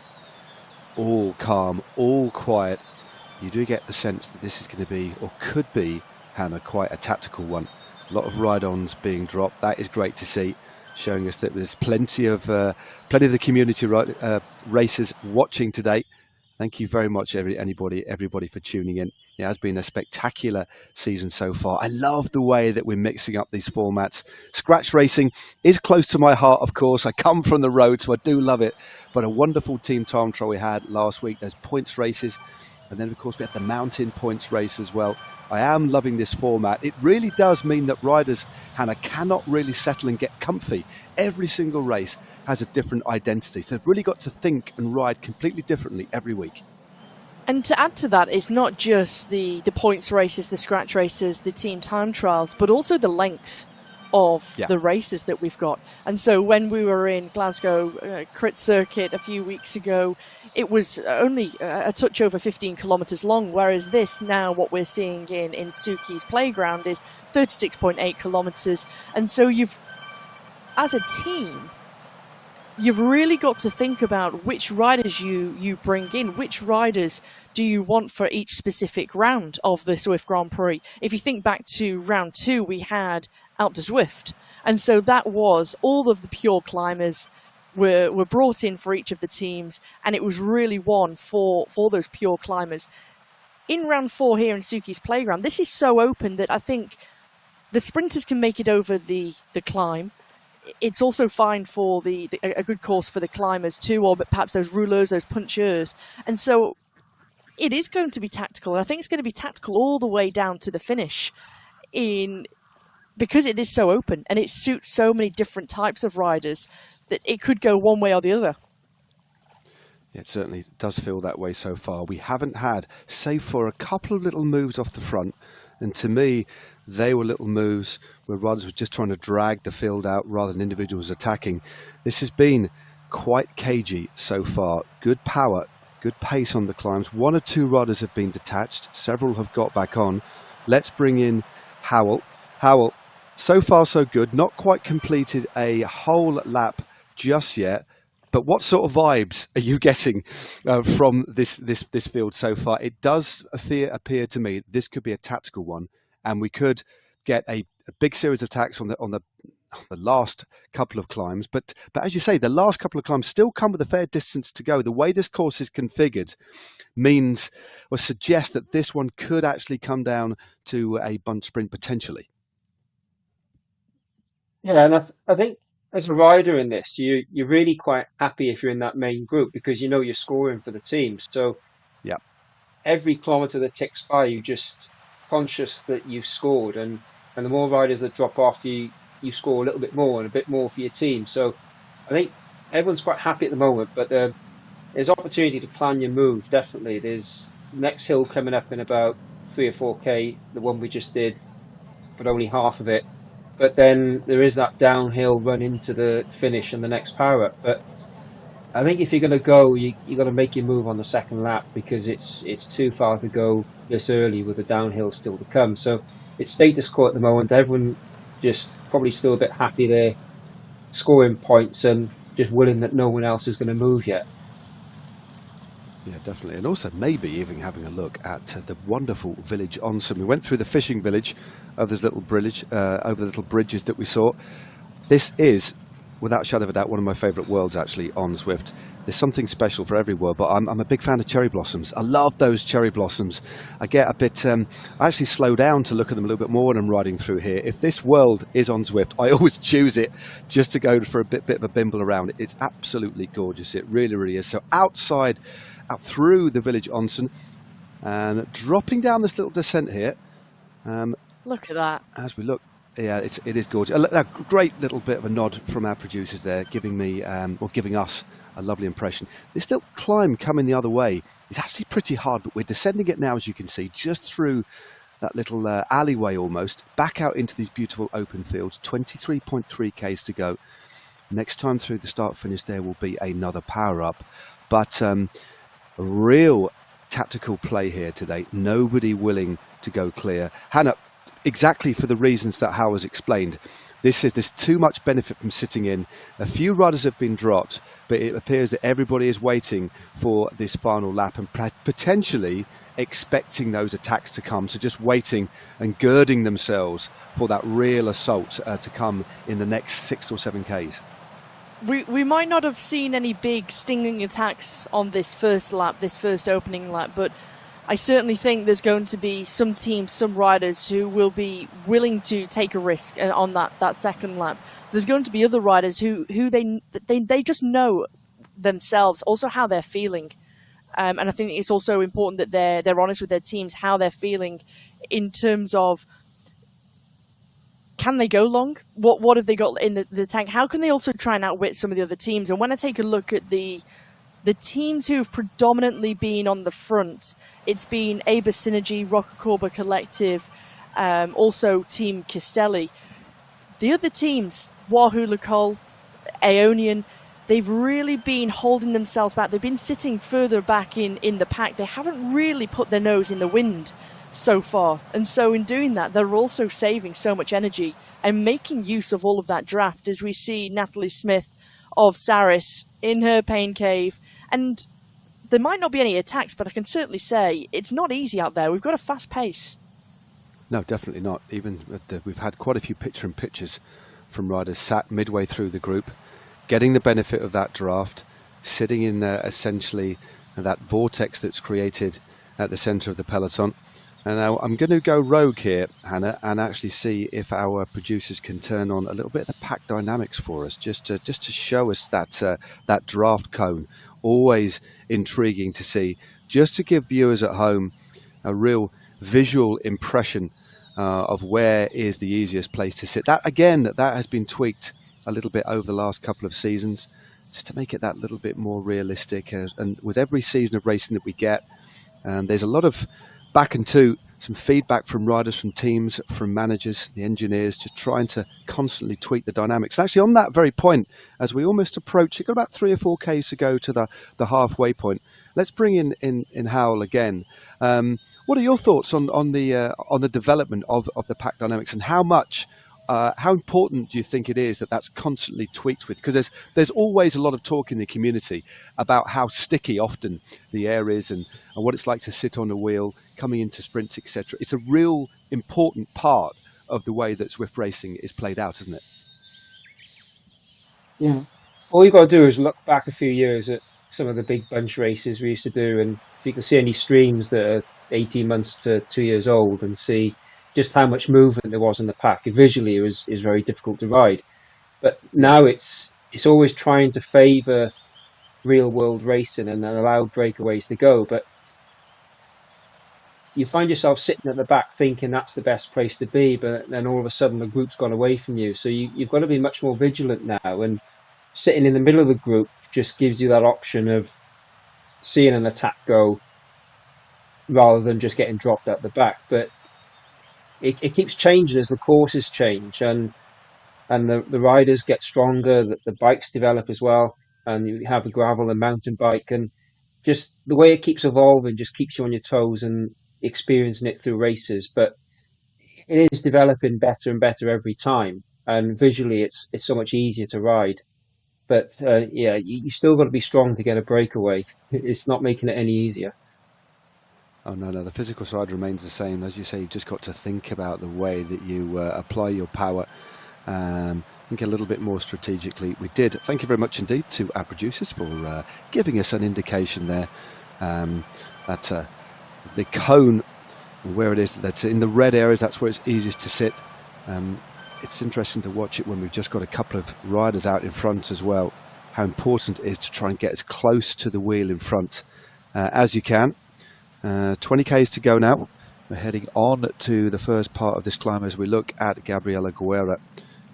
all calm, all quiet. You do get the sense that this is going to be, or could be, Hannah, quite a tactical one. A lot of ride-ons being dropped. That is great to see, showing us that there's plenty of the community racers watching today. Thank you very much, everybody for tuning in. It has been a spectacular season so far. I love the way that we're mixing up these formats. Scratch racing is close to my heart, of course. I come from the road, so I do love it. But a wonderful team time trial we had last week. There's points races. And then, of course, we have the mountain points race as well. I am loving this format. It really does mean that riders, Hannah, cannot really settle and get comfy. Every single race has a different identity. So they've really got to think and ride completely differently every week. And to add to that, it's not just the points races, the scratch races, the team time trials, but also the length of the races that we've got. And so when we were in Glasgow Crit Circuit a few weeks ago, it was only a touch over 15 kilometres long, whereas this now, what we're seeing in Suki's playground, is 36.8 kilometres. And so you've, as a team, you've really got to think about which riders you bring in, which riders do you want for each specific round of the Zwift Grand Prix. If you think back to round 2, we had Out to Zwift. And so that was all of the pure climbers were brought in for each of the teams, and it was really one for those pure climbers. In round 4 here in Suki's playground, this is so open that I think the sprinters can make it over the climb. It's also fine for a good course for the climbers too, or perhaps those rouleurs, those puncheurs. And so it is going to be tactical, and I think it's going to be tactical all the way down to the finish, because it is so open and it suits so many different types of riders that it could go one way or the other. Yeah, it certainly does feel that way so far. We haven't had, save for a couple of little moves off the front, and to me, they were little moves where riders were just trying to drag the field out rather than individuals attacking. This has been quite cagey so far. Good power, good pace on the climbs. 1 or 2 riders have been detached. Several have got back on. Let's bring in Howell. Howell, so far so good. Not quite completed a whole lap just yet. But what sort of vibes are you getting from this field so far? It does appear to me this could be a tactical one, and we could get a big series of attacks on the last couple of climbs. But as you say, the last couple of climbs still come with a fair distance to go. The way this course is configured means or suggests that this one could actually come down to a bunch sprint potentially. Yeah, and I think as a rider in this, you're really quite happy if you're in that main group because you know you're scoring for the team. So yeah, every kilometre that ticks by, you're just conscious that you've scored, and the more riders that drop off, you score a little bit more and a bit more for your team. So I think everyone's quite happy at the moment, but there's opportunity to plan your move, definitely. There's next hill coming up in about 3 or 4k, the one we just did, but only half of it. But then there is that downhill run into the finish and the next power up. But I think if you're going to go, you got to make your move on the second lap because it's too far to go this early with the downhill still to come. So it's status quo at the moment. Everyone just probably still a bit happy there, scoring points and just willing that no one else is going to move yet. Yeah, definitely. And also maybe even having a look at the wonderful village Onsen. We went through the fishing village of this little bridge, over the little bridges that we saw. This is, without a shadow of a doubt, one of my favourite worlds actually on Zwift. There's something special for every world, but I'm a big fan of cherry blossoms. I love those cherry blossoms. I get a bit, I actually slow down to look at them a little bit more when I'm riding through here. If this world is on Zwift, I always choose it just to go for a bit of a bimble around. It's absolutely gorgeous. It really, really is. So out through the village Onsen, and dropping down this little descent here. Look at that. As we look, yeah, it is gorgeous. A great little bit of a nod from our producers there, giving me or giving us a lovely impression. This little climb coming the other way is actually pretty hard, but we're descending it now, as you can see, just through that little alleyway almost, back out into these beautiful open fields. 23.3 k's to go. Next time through the start-finish, there will be another power-up. But a real tactical play here today. Nobody willing to go clear. Hannah, exactly for the reasons that Hal has explained. There's too much benefit from sitting in. A few riders have been dropped, but it appears that everybody is waiting for this final lap and potentially expecting those attacks to come. So just waiting and girding themselves for that real assault to come in the next 6 or 7 Ks. We might not have seen any big stinging attacks on this first lap, this first opening lap, but I certainly think there's going to be some teams, some riders who will be willing to take a risk on that second lap. There's going to be other riders who they just know themselves, also how they're feeling. And I think it's also important that they're honest with their teams, how they're feeling in terms of, can they go long? What have they got in the tank? How can they also try and outwit some of the other teams? And when I take a look at the teams who've predominantly been on the front, it's been Aber Synergy, Rockacorba Collective, also Team Castelli. The other teams, Wahoo Lacole, Aeonian, they've really been holding themselves back. They've been sitting further back in the pack. They haven't really put their nose in the wind so far. And so in doing that, they're also saving so much energy and making use of all of that draft, as we see Natalie Smith of Saris in her pain cave. And there might not be any attacks, but I can certainly say it's not easy out there. We've got a fast pace. No, definitely not. Even we've had quite a few pictures from riders sat midway through the group, getting the benefit of that draft, sitting in essentially that vortex that's created at the centre of the peloton. And now I'm going to go rogue here, Hannah, and actually see if our producers can turn on a little bit of the pack dynamics for us, just to show us that draft cone. Always intriguing to see, just to give viewers at home a real visual impression of where is the easiest place to sit. That again, that has been tweaked a little bit over the last couple of seasons, just to make it that little bit more realistic. And with every season of racing that we get, there's a lot of back and some feedback from riders, from teams, from managers, the engineers, just trying to constantly tweak the dynamics. And actually, on that very point, as we almost approach, you've got about 3 or 4 Ks to go to the halfway point. Let's bring in Howell again. What are your thoughts on the development of the pack dynamics, and how important do you think it is that that's constantly tweaked with? Because there's always a lot of talk in the community about how sticky often the air is, and what it's like to sit on a wheel coming into sprints, etc. It's a real important part of the way that Zwift racing is played out, isn't it? Yeah. All you got to do is look back a few years at some of the big bunch races we used to do, and if you can see any streams that are 18 months to 2 years old, and see just how much movement there was in the pack. Visually, it was very difficult to ride. But now it's always trying to favour real world racing and allow breakaways to go. But you find yourself sitting at the back thinking that's the best place to be, but then all of a sudden the group's gone away from you. So you've got to be much more vigilant now. And sitting in the middle of the group just gives you that option of seeing an attack go rather than just getting dropped at the back. But it keeps changing as the courses change, and the riders get stronger, the bikes develop as well, and you have the gravel and mountain bike, and just the way it keeps evolving just keeps you on your toes and experiencing it through races. But it is developing better and better every time, and visually it's so much easier to ride. But you still got to be strong to get a breakaway. It's not making it any easier. Oh, no, the physical side remains the same. As you say, you've just got to think about the way that you apply your power, think a little bit more strategically. We did. Thank you very much indeed to our producers for giving us an indication there that the cone, where it is, that's in the red areas, that's where it's easiest to sit. It's interesting to watch it when we've just got a couple of riders out in front as well, how important it is to try and get as close to the wheel in front as you can. 20 Ks to go now. We're heading on to the first part of this climb as we look at Gabriela Guerra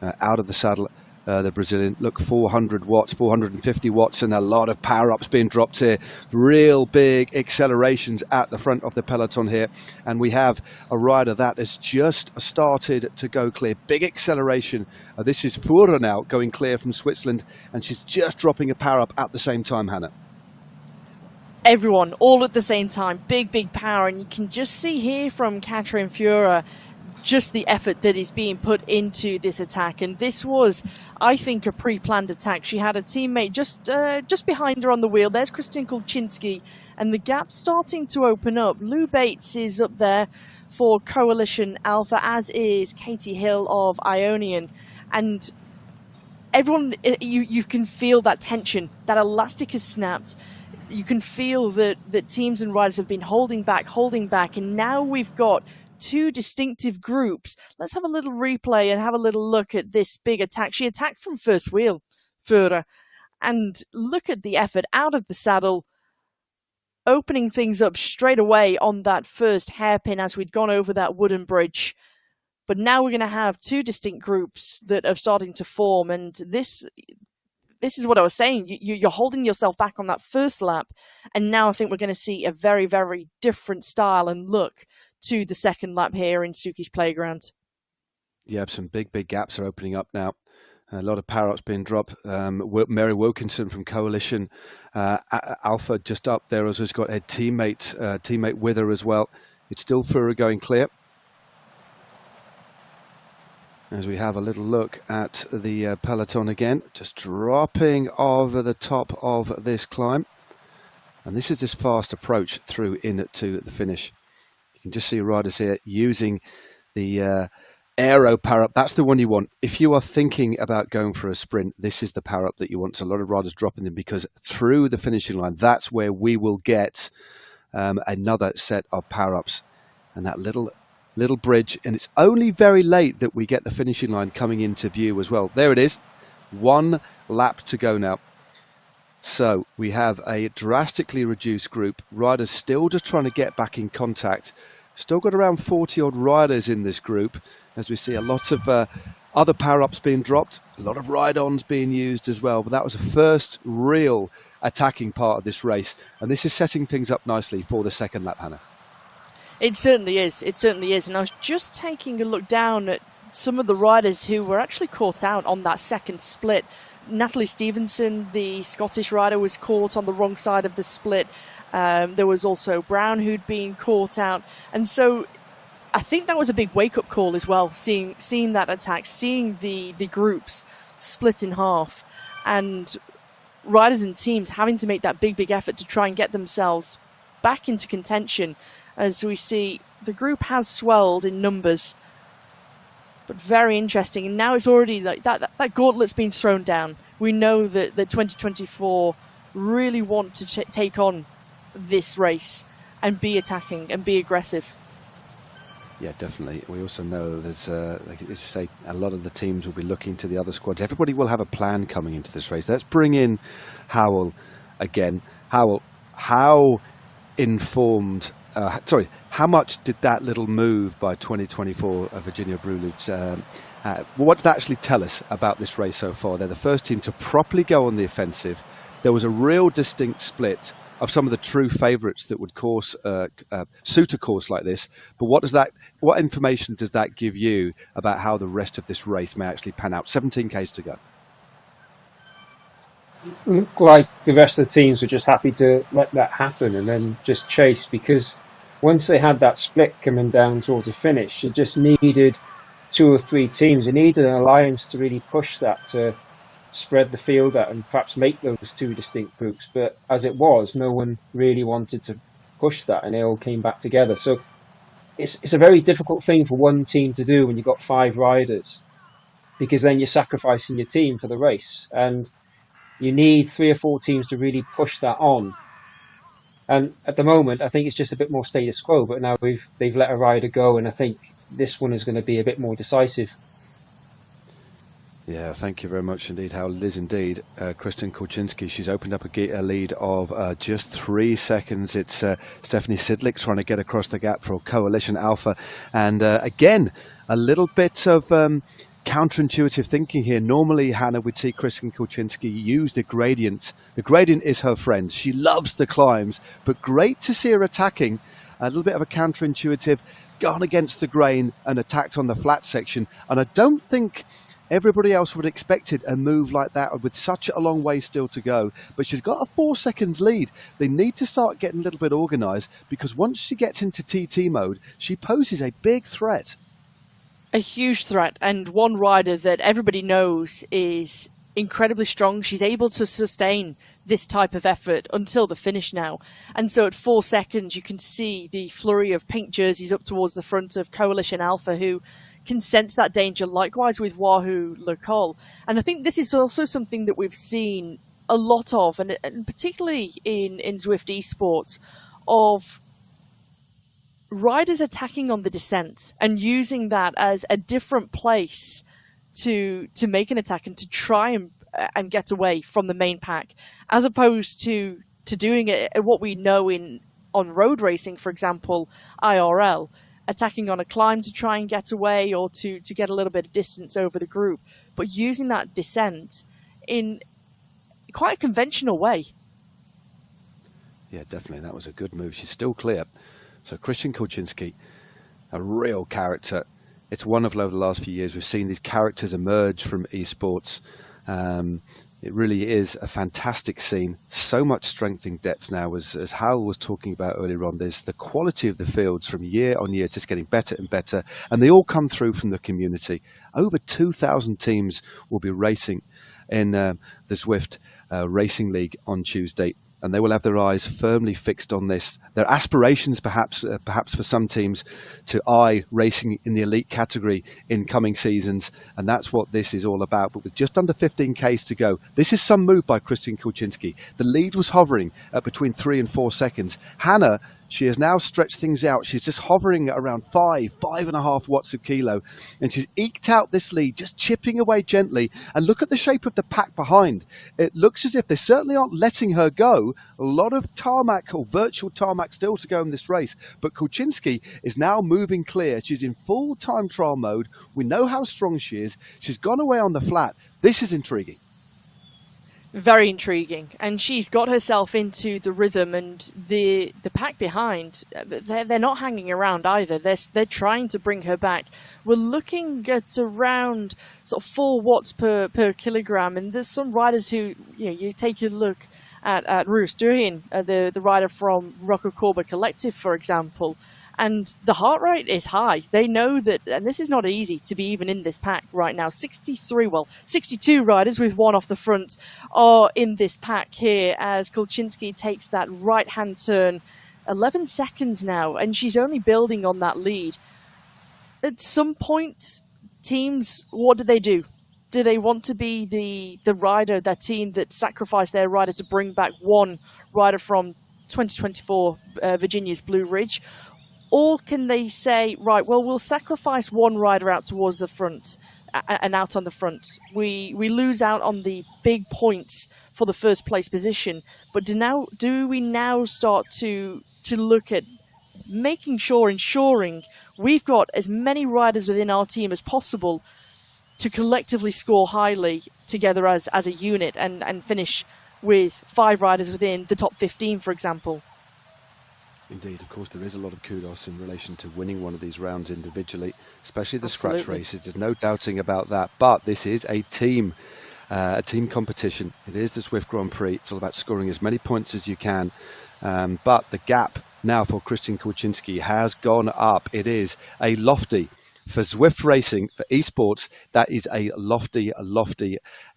out of the saddle. The Brazilian, look, 400 watts, 450 watts, and a lot of power-ups being dropped here. Real big accelerations at the front of the peloton here. And we have a rider that has just started to go clear. Big acceleration. This is Fura now going clear from Switzerland, and she's just dropping a power-up at the same time, Hannah. Everyone, all at the same time, big power, and you can just see here from Katrin Fura just the effort that is being put into this attack. And this was, I think, a pre-planned attack. She had a teammate just behind her on the wheel. There's Christian Kulczynski, and the gap starting to open up. Lou Bates is up there for Coalition Alpha, as is Katie Hill of Ionian. And everyone, you can feel that tension, that elastic has snapped. You can feel that teams and riders have been holding back, and now we've got two distinctive groups. Let's have a little replay and have a little look at this big attack. She attacked from first wheel, Fura, and look at the effort out of the saddle. opening things up straight away on that first hairpin as we'd gone over that wooden bridge. But now we're going to have two distinct groups that are starting to form, and this is what I was saying. You're holding yourself back on that first lap, and now I think we're going to see a very, very different style and look to the second lap here in Suki's Playground. Yeah, some big gaps are opening up now. A lot of power-ups being dropped. Mary Wilkinson from Coalition Alpha just up there, as has got a teammate with her as well. It's still Fura going clear. As we have a little look at the peloton again, just dropping over the top of this climb. And this is this fast approach through into the finish. You can just see riders here using the aero power-up. That's the one you want. If you are thinking about going for a sprint, this is the power-up that you want. So a lot of riders dropping them, because through the finishing line, that's where we will get another set of power-ups. And that little bridge, and it's only very late that we get the finishing line coming into view as well. There it is. 1 lap to go now. So we have a drastically reduced group. Riders still just trying to get back in contact. Still got around 40 odd riders in this group, as we see a lot of other power-ups being dropped, a lot of ride-ons being used as well. But that was the first real attacking part of this race, and this is setting things up nicely for the second lap, Hannah. It certainly is. It certainly is. And I was just taking a look down at some of the riders who were actually caught out on that second split. Natalie Stevenson, the Scottish rider, was caught on the wrong side of the split. There was also Brown who'd been caught out. And so I think that was a big wake-up call as well, seeing that attack, seeing the groups split in half, and riders and teams having to make that big effort to try and get themselves back into contention. As we see, the group has swelled in numbers, but very interesting. And now it's already like that gauntlet's been thrown down. We know that 2024 really want to take on this race and be attacking and be aggressive. Yeah, definitely. We also know there's, like you say, a lot of the teams will be looking to the other squads. Everybody will have a plan coming into this race. Let's bring in Howell again. Howell, how informed... how much did that little move by 2024 of Virginia Brulutz, what did that actually tell us about this race so far? They're the first team to properly go on the offensive. There was a real distinct split of some of the true favourites that would suit a course like this. But what information does that give you about how the rest of this race may actually pan out? 17Ks to go. Looked like the rest of the teams were just happy to let that happen and then just chase, because once they had that split coming down towards the finish, it just needed 2 or 3 teams. It needed an alliance to really push that, to spread the field out and perhaps make those 2 distinct groups. But as it was, no one really wanted to push that, and they all came back together. So it's a very difficult thing for one team to do when you've got 5 riders, because then you're sacrificing your team for the race. And you need 3 or 4 teams to really push that on. And at the moment, I think it's just a bit more status quo. But now they've let a rider go, and I think this one is going to be a bit more decisive. Yeah, thank you very much indeed, Howell. It is indeed Kristen Kolczynski. She's opened up a lead of just 3 seconds. It's Stephanie Sidlick trying to get across the gap for Coalition Alpha. And again, a little bit of counterintuitive thinking here. Normally, Hannah, we'd see Kristen Kolczynski use the gradient. The gradient is her friend. She loves the climbs, but great to see her attacking. A little bit of a counterintuitive, gone against the grain and attacked on the flat section. And I don't think everybody else would have expected a move like that with such a long way still to go. But she's got a 4 seconds lead. They need to start getting a little bit organised, because once she gets into TT mode, she poses a big threat. A huge threat, and one rider that everybody knows is incredibly strong. She's able to sustain this type of effort until the finish now. And so at 4 seconds, you can see the flurry of pink jerseys up towards the front of Coalition Alpha, who can sense that danger, likewise with Wahoo Le Col. And I think this is also something that we've seen a lot of, and particularly in Zwift esports, of riders attacking on the descent and using that as a different place to make an attack and to try and get away from the main pack, as opposed to to doing it. What we know on road racing, for example, IRL, attacking on a climb to try and get away or to get a little bit of distance over the group, but using that descent in quite a conventional way. Yeah, definitely. That was a good move. She's still clear. So Christian Kulczynski, a real character. It's wonderful over the last few years. We've seen these characters emerge from esports. It really is a fantastic scene. So much strength and depth now, as Hal was talking about earlier on. There's the quality of the fields from year on year, just getting better and better. And they all come through from the community. Over 2,000 teams will be racing in the Zwift Racing League on Tuesday. And they will have their eyes firmly fixed on this. Their aspirations, perhaps for some teams, to eye racing in the elite category in coming seasons, and that's what this is all about. But with just under 15Ks to go, this is some move by Christian Kulczynski. The lead was hovering at between 3 and 4 seconds. Hannah, she has now stretched things out. She's just hovering at around 5.5 watts a kilo. And she's eked out this lead, just chipping away gently. And look at the shape of the pack behind. It looks as if they certainly aren't letting her go. A lot of tarmac or virtual tarmac still to go in this race. But Kulczynski is now moving clear. She's in full time trial mode. We know how strong she is. She's gone away on the flat. This is intriguing. Very intriguing, and she's got herself into the rhythm, and the pack behind, they're not hanging around either. They're trying to bring her back. We're looking at around sort of 4 watts per kilogram, and there's some riders who, you take a look at Roos Duhin, the rider from Rocco Corba Collective, for example, and the heart rate is high. They know that, and this is not easy to be even in this pack right now. 62 riders with one off the front are in this pack here as Kulczynski takes that right-hand turn. 11 seconds now, and she's only building on that lead. At some point, teams, what do they do? Do they want to be the rider, that team that sacrificed their rider to bring back one rider from 2024 Virginia's Blue Ridge? Or can they say, right, well, we'll sacrifice one rider out towards the front and out on the front. We lose out on the big points for the first place position. But do we now start to look at ensuring we've got as many riders within our team as possible to collectively score highly together as a unit and finish with 5 riders within the top 15, for example? Indeed, of course, there is a lot of kudos in relation to winning one of these rounds individually, especially the Absolutely. scratch races. There's no doubting about that. But this is a team competition. It is the Zwift Grand Prix. It's all about scoring as many points as you can. But the gap now for Christian Kulczynski has gone up. It is a lofty, for Zwift Racing, for esports, that is a lofty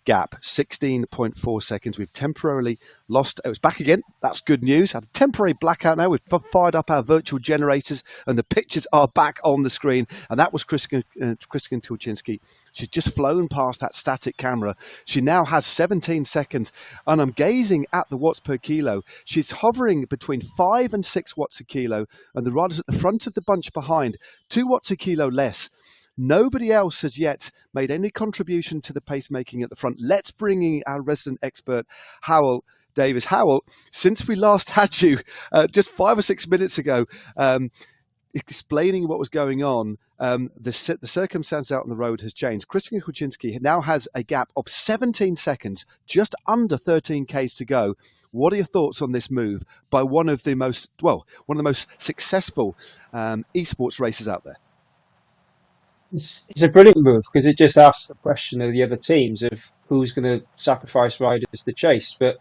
gap. 16.4 seconds. We've temporarily lost. It was back again. That's good news. Had a temporary blackout now. We've fired up our virtual generators and the pictures are back on the screen. And that was Christian Kulczynski. She's just flown past that static camera. She now has 17 seconds. And I'm gazing at the watts per kilo. She's hovering between 5 and 6 watts a kilo. And the riders at the front of the bunch behind, 2 watts a kilo less. Nobody else has yet made any contribution to the pacemaking at the front. Let's bring in our resident expert, Howell Davis. Howell, since we last had you just 5 or 6 minutes ago, explaining what was going on, the circumstance out on the road has changed. Christian Kulczynski now has a gap of 17 seconds, just under 13 Ks to go. What are your thoughts on this move by one of the most successful esports racers out there? It's a brilliant move because it just asks the question of the other teams of who's going to sacrifice riders to chase. But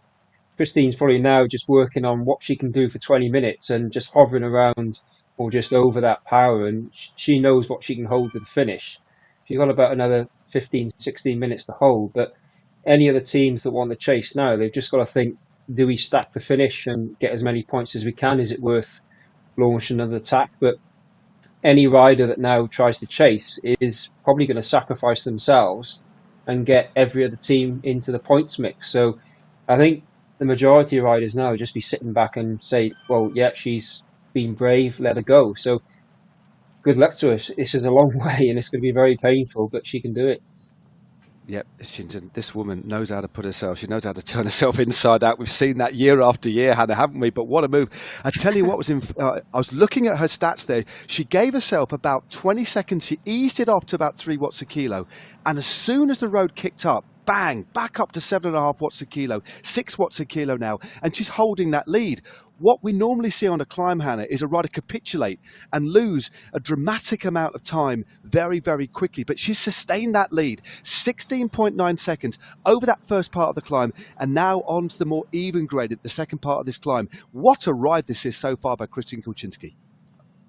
Christine's probably now just working on what she can do for 20 minutes and just hovering around or just over that power. And she knows what she can hold to the finish. She's got about another 15, 16 minutes to hold. But any other teams that want to chase now, they've just got to think, do we stack the finish and get as many points as we can? Is it worth launching another attack? But any rider that now tries to chase is probably going to sacrifice themselves and get every other team into the points mix. So I think the majority of riders now just be sitting back and say, well, yeah, she's been brave, let her go. So good luck to us. This is a long way and it's going to be very painful, but she can do it. Yep, this woman knows how to put herself. She knows how to turn herself inside out. We've seen that year after year, Hannah, haven't we? But what a move! I tell you what was I was looking at her stats there. She gave herself about 20 seconds. She eased it off to about 3 watts a kilo, and as soon as the road kicked up, bang, back up to 7.5 watts a kilo, 6 watts a kilo now, and she's holding that lead. What we normally see on a climb, Hannah, is a rider capitulate and lose a dramatic amount of time very, very quickly. But she's sustained that lead, 16.9 seconds over that first part of the climb, and now on to the more even graded, the second part of this climb. What a ride this is so far by Kristen Kulczynski.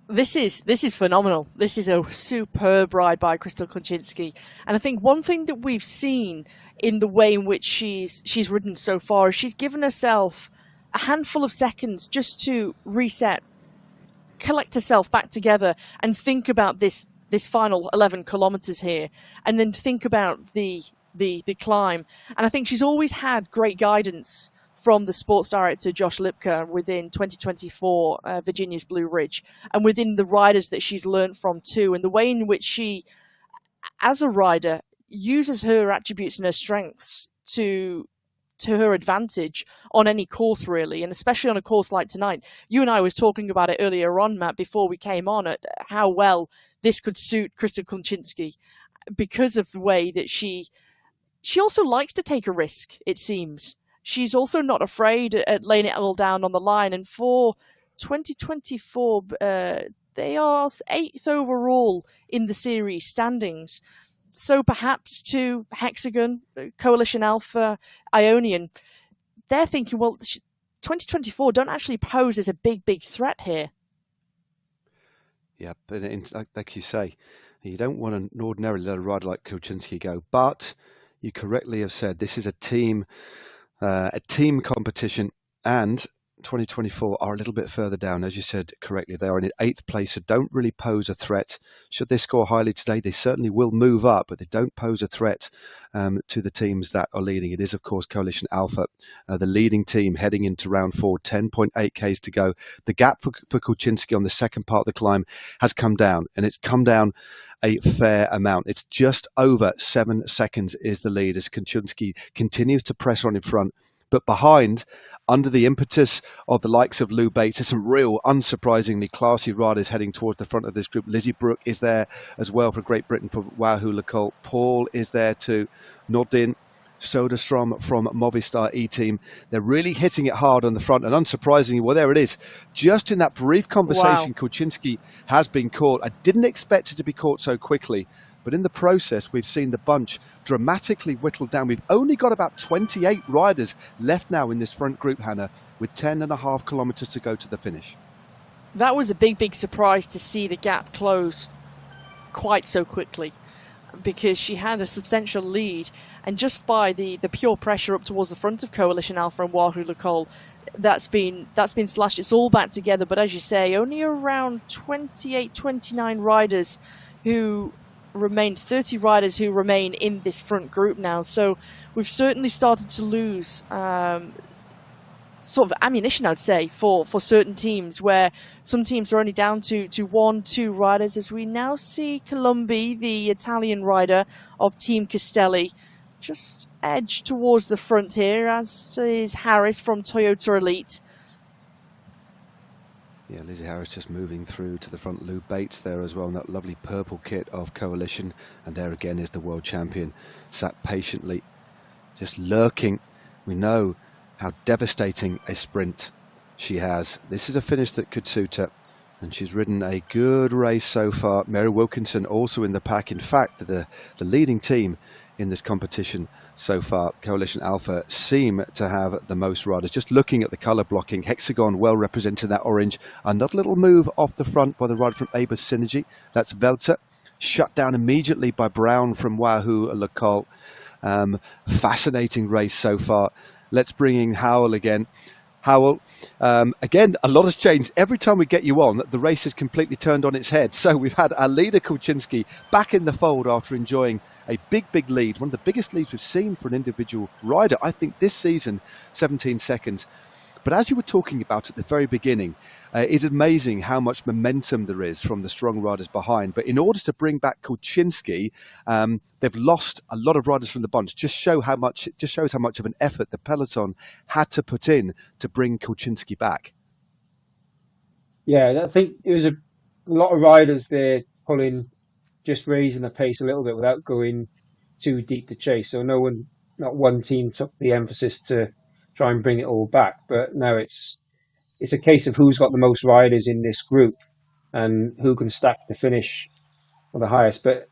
This is phenomenal. This is a superb ride by Krystal Kulczynski. And I think one thing that we've seen in the way in which she's ridden so far is she's given herself a handful of seconds just to reset, collect herself back together, and think about this final 11 kilometers here, and then think about the climb. And I think she's always had great guidance from the sports director Josh Lipka within 2024 Virginia's Blue Ridge, and within the riders that she's learned from too, and the way in which she, as a rider, uses her attributes and her strengths to her advantage on any course, really, and especially on a course like tonight. You and I was talking about it earlier on, Matt, before we came on, at how well this could suit Krystal Kulczynski because of the way that she also likes to take a risk, it seems. She's also not afraid at laying it all down on the line, and for 2024, they are 8th overall in the series standings. So perhaps to Hexagon, Coalition Alpha, Ionian, they're thinking, well, 2024 don't actually pose as a big threat here. Yeah, but like you say, you don't want to ordinarily let a rider like Kulczynski go. But you correctly have said this is a team competition, and 2024 are a little bit further down. As you said correctly, they are in 8th place, so don't really pose a threat. Should they score highly today, they certainly will move up, but they don't pose a threat to the teams that are leading. It is, of course, Coalition Alpha, the leading team heading into round 4, 10.8 Ks to go. The gap for Kulczynski on the second part of the climb has come down, and it's come down a fair amount. It's just over 7 seconds is the lead as Kulczynski continues to press on in front. But behind, under the impetus of the likes of Lou Bates, there's some real, unsurprisingly classy riders heading towards the front of this group. Lizzie Brooke is there as well for Great Britain for Wahoo LeColt. Paul is there too. Nordin Soderstrom from Movistar E-Team. They're really hitting it hard on the front. And unsurprisingly, well, there it is. Just in that brief conversation, wow, Kulczynski has been caught. I didn't expect it to be caught so quickly. But in the process, we've seen the bunch dramatically whittled down. We've only got about 28 riders left now in this front group, Hannah, with 10.5 kilometres to go to the finish. That was a big surprise to see the gap close quite so quickly, because she had a substantial lead. And just by the pure pressure up towards the front of Coalition Alpha and Wahoo LeColt, that's been slashed. It's all back together. But as you say, only around 28, 29 riders who remain, 30 riders who remain in this front group now. So we've certainly started to lose sort of ammunition, I'd say, for certain teams, where some teams are only down to 1-2 riders, as we now see Colombi, the Italian rider of Team Castelli, just edge towards the front here, as is Harris from Toyota Elite. Yeah, Lizzie Harris just moving through to the front. Lou Bates there as well in that lovely purple kit of Coalition. And there again is the world champion, sat patiently, just lurking. We know how devastating a sprint she has. This is a finish that could suit her. And she's ridden a good race so far. Mary Wilkinson also in the pack. In fact, the leading team in this competition so far, Coalition Alpha, seem to have the most riders. Just looking at the colour blocking, Hexagon well represented that orange. Another little move off the front by the rider from Aber Synergy. That's Velter. Shut down immediately by Brown from Wahoo LeColt. Fascinating race so far. Let's bring in Howell again. Howell, again, a lot has changed. Every time we get you on, the race has completely turned on its head. So we've had our leader, Kulczynski, back in the fold after enjoying a big lead, one of the biggest leads we've seen for an individual rider, I think, this season, 17 seconds. But as you were talking about at the very beginning, It's amazing how much momentum there is from the strong riders behind. But in order to bring back Kulczynski, they've lost a lot of riders from the bunch. It just shows how much of an effort the peloton had to put in to bring Kulczynski back. Yeah, I think it was a lot of riders there pulling, just raising the pace a little bit without going too deep to chase. So not one team took the emphasis to try and bring it all back. But no, it's a case of who's got the most riders in this group and who can stack the finish for the highest. But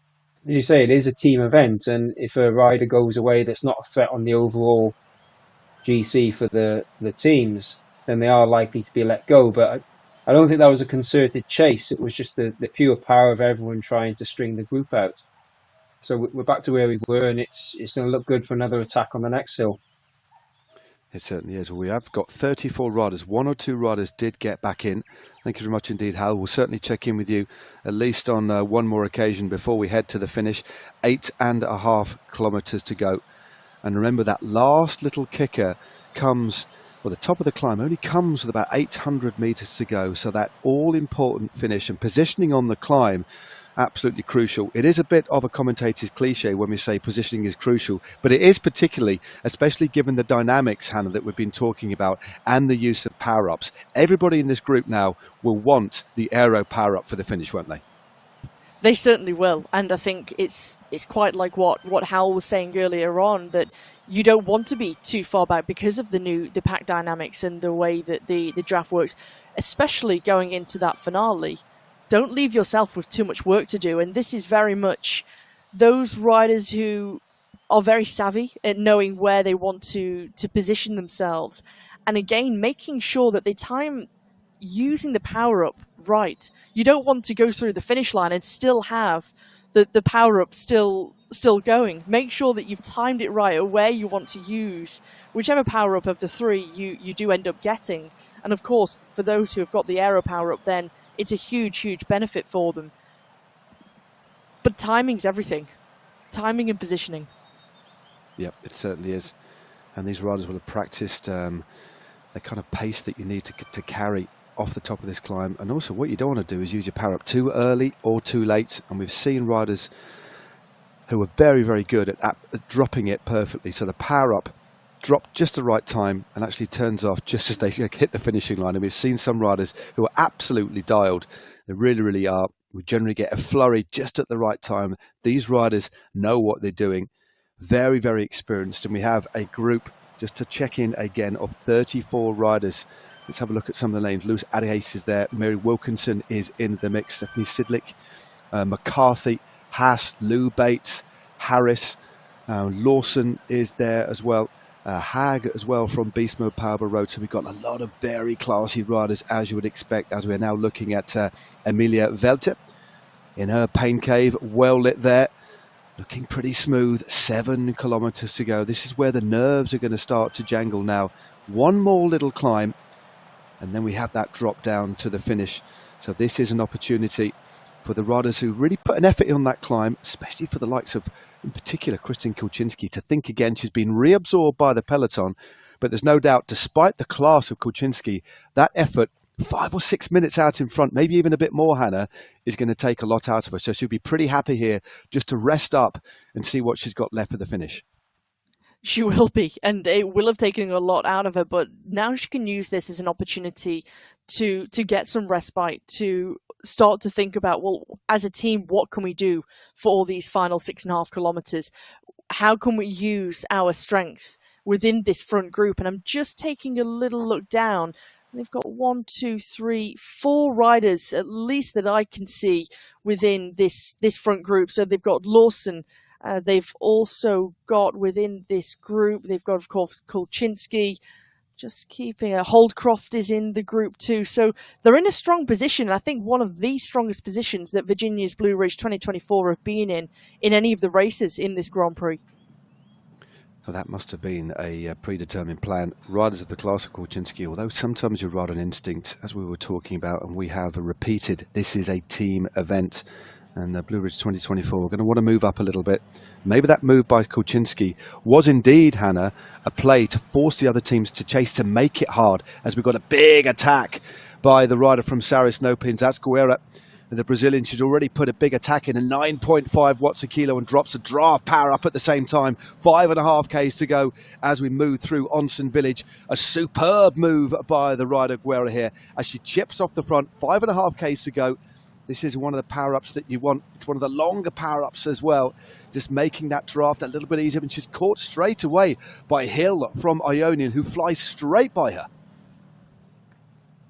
as you say, it is a team event, and if a rider goes away that's not a threat on the overall GC for the teams, then they are likely to be let go. But I don't think that was a concerted chase. It was just the pure power of everyone trying to string the group out. So we're back to where we were, and it's going to look good for another attack on the next hill. It certainly is. Well, we have got 34 riders. 1 or 2 riders did get back in. Thank you very much indeed, Hal. We'll certainly check in with you at least on one more occasion before we head to the finish. 8.5 kilometres to go. And remember, that last little kicker comes, well, the top of the climb only comes with about 800 metres to go. So that all-important finish and positioning on the climb, absolutely crucial. It is a bit of a commentator's cliche when we say positioning is crucial, but it is particularly, especially given the dynamics, Hannah, that we've been talking about and the use of power-ups. Everybody in this group now will want the aero power-up for the finish, won't they? They certainly will, and I think it's quite like what Hal was saying earlier on, that you don't want to be too far back because of the pack dynamics and the way that the draft works, especially going into that finale. Don't leave yourself with too much work to do, and this is very much those riders who are very savvy at knowing where they want to position themselves, and again making sure that they time using the power up right. You don't want to go through the finish line and still have the power up still going. Make sure that you've timed it right or where you want to use whichever power up of the 3 you do end up getting. And of course, for those who have got the aero power up, then it's a huge benefit for them. But timing's everything. Timing and positioning. Yep, it certainly is. And these riders will have practiced the kind of pace that you need to carry off the top of this climb. And also what you don't want to do is use your power up too early or too late. And we've seen riders who are very good at dropping it perfectly. So the power up dropped just the right time and actually turns off just as they hit the finishing line. And we've seen some riders who are absolutely dialed. They really are. We generally get a flurry just at the right time. These riders know what they're doing. Very experienced. And we have a group, just to check in again, of 34 riders. Let's have a look at some of the names. Lewis Arias is there. Mary Wilkinson is in the mix. Stephanie Sidlick, McCarthy, Haas, Lou Bates, Harris, Lawson is there as well. Hag as well from Beast Mode Power Road. So we've got a lot of very classy riders, as you would expect, as we're now looking at Emilia Velte in her pain cave, well lit there, looking pretty smooth. 7 kilometers to go. This is where the nerves are going to start to jangle now. One more little climb, and then we have that drop down to the finish. So this is an opportunity for the riders who really put an effort in on that climb, especially for the likes of, in particular, Kristin Kulczynski, to think again. She's been reabsorbed by the peloton, but there's no doubt, despite the class of Kulczynski, that effort, 5 or 6 minutes out in front, maybe even a bit more, Hannah, is going to take a lot out of her. So she'll be pretty happy here just to rest up and see what she's got left for the finish. She will be, and it will have taken a lot out of her, but now she can use this as an opportunity to get some respite, to start to think about, well, as a team, what can we do for all these final 6.5 kilometers? How can we use our strength within this front group? And I'm just taking a little look down. They've got 1, 2, 3, 4 riders, at least that I can see within this front group. So they've got Lawson. They've also got within this group, they've got, of course, Kulczynski. Just keeping Holdcroft is in the group too. So they're in a strong position. I think one of the strongest positions that Virginia's Blue Ridge 2024 have been in any of the races in this Grand Prix. Well, that must have been a predetermined plan. Riders of the class of Kulczynski, although sometimes you ride on instinct, as we were talking about, and we have repeated, this is a team event. and Blue Ridge 2024. We're going to want to move up a little bit. Maybe that move by Kulczynski was indeed, Hannah, a play to force the other teams to chase, to make it hard, as we've got a big attack by the rider from Saris No Pins. That's Guerra, the Brazilian. She's already put a big attack in, a 9.5 watts a kilo, and drops a draft power up at the same time. 5.5 Ks to go as we move through Onsen Village. A superb move by the rider Guerra here as she chips off the front. 5.5 Ks to go. This is one of the power-ups that you want. It's one of the longer power-ups as well. Just making that draft a little bit easier. And she's caught straight away by Hill from Ionian, who flies straight by her.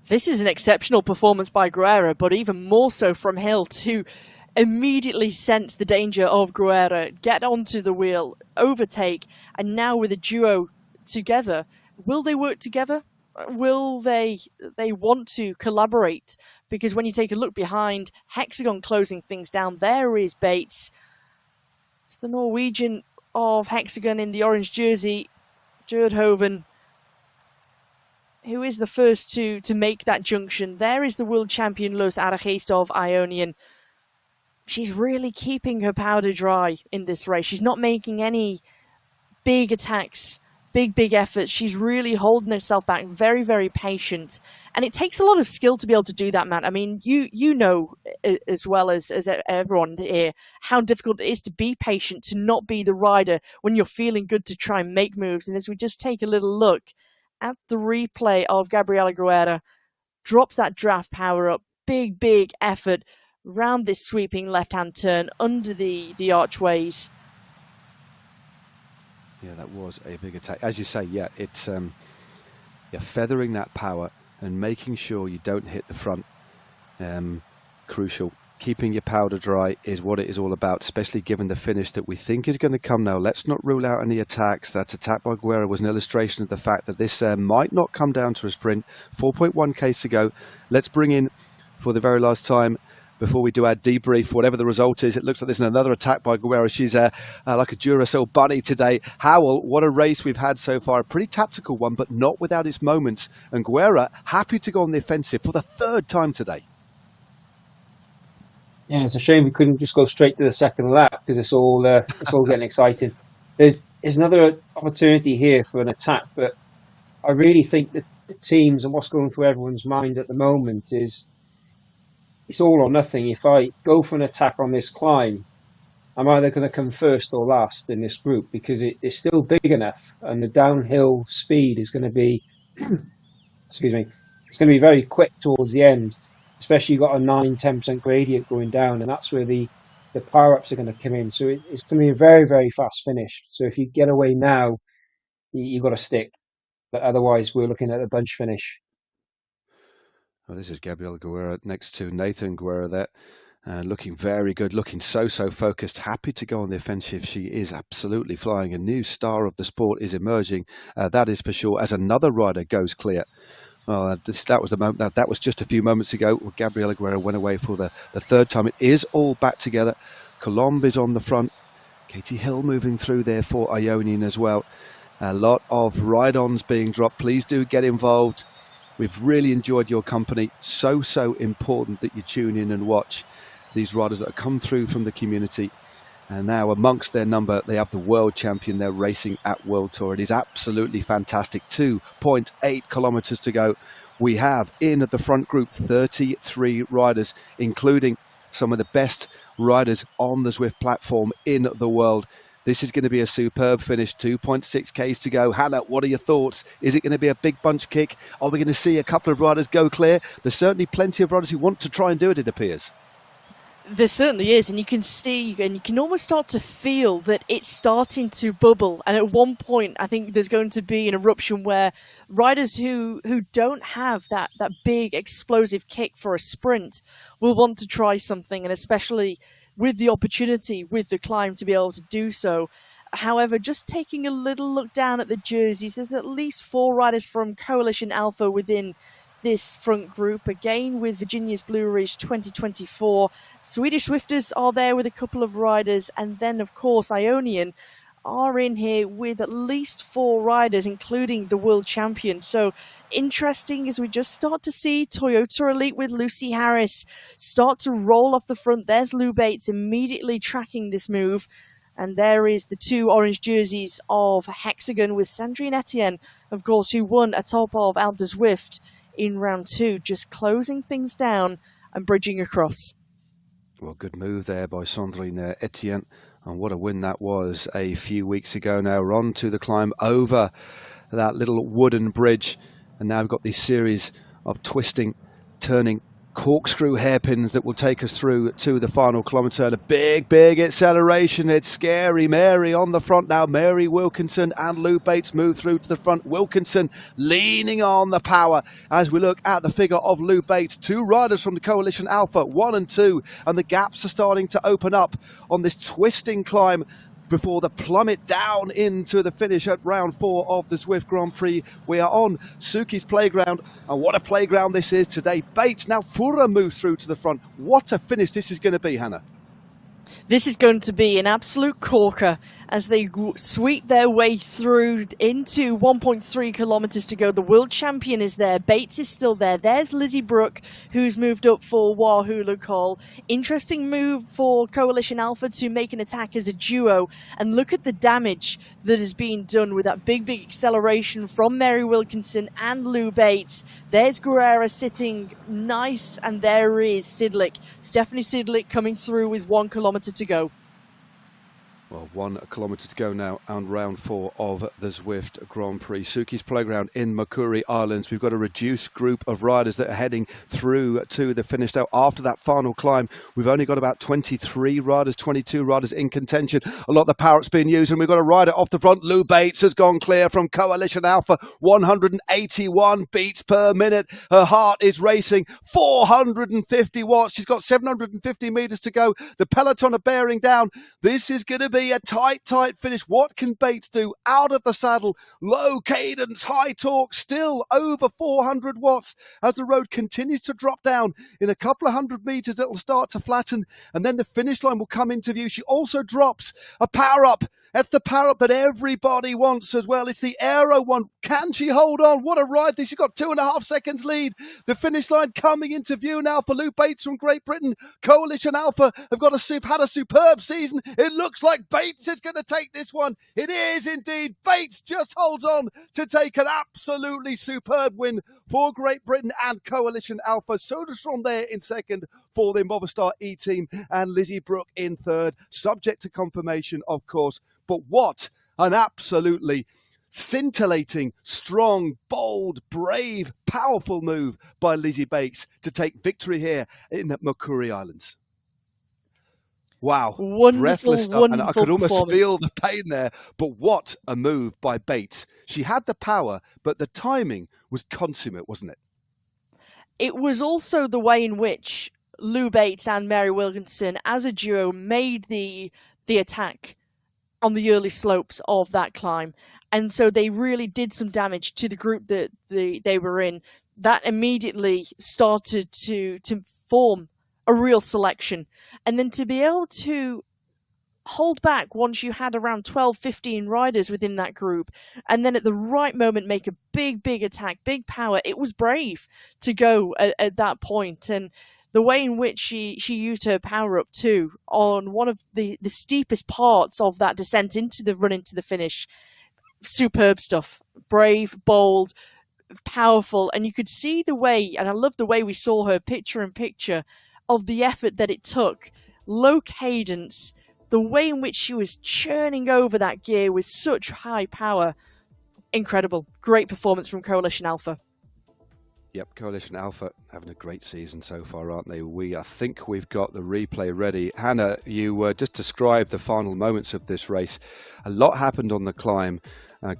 This is an exceptional performance by Guerra, but even more so from Hill to immediately sense the danger of Guerra, get onto the wheel, overtake, and now with a duo together, will they work together? Will they want to collaborate? Because when you take a look behind, Hexagon closing things down, there is Bates. It's the Norwegian of Hexagon in the orange jersey, Jerdhoven, who is the first to make that junction. There is the world champion Loes Argeest of Ionian. She's really keeping her powder dry in this race. She's not making any big attacks, big efforts. She's really holding herself back, very, very patient. And it takes a lot of skill to be able to do that, Matt. I mean, you know as well as everyone here how difficult it is to be patient, to not be the rider when you're feeling good to try and make moves. And as we just take a little look at the replay of Gabriela Guerra, drops that draft power up, big effort round this sweeping left-hand turn under the archways. Yeah, that was a big attack. As you say, yeah, it's feathering that power and making sure you don't hit the front. Crucial. Keeping your powder dry is what it is all about, especially given the finish that we think is going to come now. Let's not rule out any attacks. That attack by Guerra was an illustration of the fact that this might not come down to a sprint. 4.1 Ks to go. Let's bring in, for the very last time, before we do our debrief, whatever the result is, it looks like there's another attack by Guerra. She's like a Duracell bunny today. Howell, what a race we've had so far. A pretty tactical one, but not without its moments. And Guerra happy to go on the offensive for the third time today. Yeah, it's a shame we couldn't just go straight to the second lap because it's all getting exciting. There's another opportunity here for an attack, but I really think that the teams and what's going through everyone's mind at the moment is it's all or nothing. If I go for an attack on this climb, I'm either going to come first or last in this group because it's still big enough and the downhill speed is going to be, excuse me, it's going to be very quick towards the end. Especially you've got a 9-10% gradient going down, and that's where the power-ups are going to come in. So it's going to be a very, very fast finish. So if you get away now, you've got to stick. But otherwise, we're looking at a bunch finish. Well, this is Gabriela Guerra next to Nathan Guerra there. Looking very good, looking so focused, happy to go on the offensive. She is absolutely flying. A new star of the sport is emerging, that is for sure, as another rider goes clear. Well, that was the moment. That was just a few moments ago. Gabriela Guerra went away for the third time. It is all back together. Colombe is on the front. Katie Hill moving through there for Ionian as well. A lot of ride-ons being dropped. Please do get involved. We've really enjoyed your company. So important that you tune in and watch these riders that have come through from the community. And now amongst their number, they have the world champion. They're racing at World Tour. It is absolutely fantastic. 2.8 kilometers to go. We have in the front group 33 riders, including some of the best riders on the Zwift platform in the world. This is going to be a superb finish. 2.6 Ks to go. Hannah, what are your thoughts? Is it going to be a big bunch kick? Are we going to see a couple of riders go clear? There's certainly plenty of riders who want to try and do it, it appears. There certainly is, and you can see and you can almost start to feel that it's starting to bubble. And at one point, I think there's going to be an eruption where riders who don't have that big explosive kick for a sprint will want to try something, and especially with the opportunity with the climb to be able to do so. However, just taking a little look down at the jerseys, there's at least 4 riders from Coalition Alpha within this front group, again with Virginia's Blue Ridge 2024. Swedish Zwifters are there with a couple of riders, and then of course Ionian are in here with at least 4 riders, including the world champion. So interesting as we just start to see Toyota Elite with Lucy Harris start to roll off the front. There's Lou Bates immediately tracking this move. And there is the 2 orange jerseys of Hexagon with Sandrine Etienne, of course, who won atop of Alpe de Zwift in round 2, just closing things down and bridging across. Well, good move there by Sandrine Etienne. And what a win that was a few weeks ago now. We're on to the climb over that little wooden bridge. And now we've got this series of twisting, turning, corkscrew hairpins that will take us through to the final kilometre. And a big acceleration. It's Scary Mary on the front now. Mary Wilkinson and Lou Bates move through to the front. Wilkinson leaning on the power as we look at the figure of Lou Bates. 2 riders from the Coalition Alpha, 1 and 2, and the gaps are starting to open up on this twisting climb before the plummet down into the finish at round 4 of the Zwift Grand Prix. We are on Suki's playground, and what a playground this is today. Bates, now Fura moves through to the front. What a finish this is going to be, Hannah. This is going to be an absolute corker as they sweep their way through into 1.3 kilometres to go. The world champion is there. Bates is still there. There's Lizzie Brooke, who's moved up for Wahoo Call. Interesting move for Coalition Alpha to make an attack as a duo. And look at the damage that has been done with that big acceleration from Mary Wilkinson and Lou Bates. There's Guerrera sitting nice, and there is Sidlick. Stephanie Sidlick coming through with 1 kilometre to go. Well, 1 kilometre to go now on round 4 of the Zwift Grand Prix. Suki's playground in Makuri Islands. We've got a reduced group of riders that are heading through to the finish now. After that final climb, we've only got about 23 riders, 22 riders in contention. A lot of the power-up's being used, and we've got a rider off the front. Lou Bates has gone clear from Coalition Alpha. 181 beats per minute. Her heart is racing. 450 watts. She's got 750 metres to go. The peloton are bearing down. This is going to be a tight finish. What can Bates do? Out of the saddle, low cadence, high torque, still over 400 watts as the road continues to drop down. In a couple of 100 metres, it'll start to flatten, and then the finish line will come into view. She also drops a power-up. That's the power-up that everybody wants as well. It's the Aero one. Can she hold on? What a ride this. She's got 2.5 seconds lead. The finish line coming into view now for Lou Bates from Great Britain. Coalition Alpha have had a superb season. It looks like Bates is going to take this one. It is indeed. Bates just holds on to take an absolutely superb win for Great Britain and Coalition Alpha. Soderstrom there in second for the Movistar E-Team, and Lizzie Brooke in third, subject to confirmation, of course. But what an absolutely scintillating, strong, bold, brave, powerful move by Lizzie Bates to take victory here in Makuri Islands. Wow, breathless stuff, and I could almost feel the pain there. But what a move by Bates. She had the power, but the timing was consummate, wasn't it? It was also the way in which Lou Bates and Mary Wilkinson, as a duo, made the attack on the early slopes of that climb. And so they really did some damage to the group that they were in. That immediately started to form a real selection. And then to be able to hold back once you had around 12, 15 riders within that group, and then at the right moment make a big attack, big power. It was brave to go at that point. And the way in which she used her power up too on one of the steepest parts of that descent into the run into the finish. Superb stuff. Brave, bold, powerful. And you could see the way, and I love the way we saw her picture in picture of the effort that it took. Low cadence, the way in which she was churning over that gear with such high power. Incredible. Great performance from Coalition Alpha. Yep, Coalition Alpha having a great season so far, aren't they? I think we've got the replay ready. Hannah, you just described the final moments of this race. A lot happened on the climb.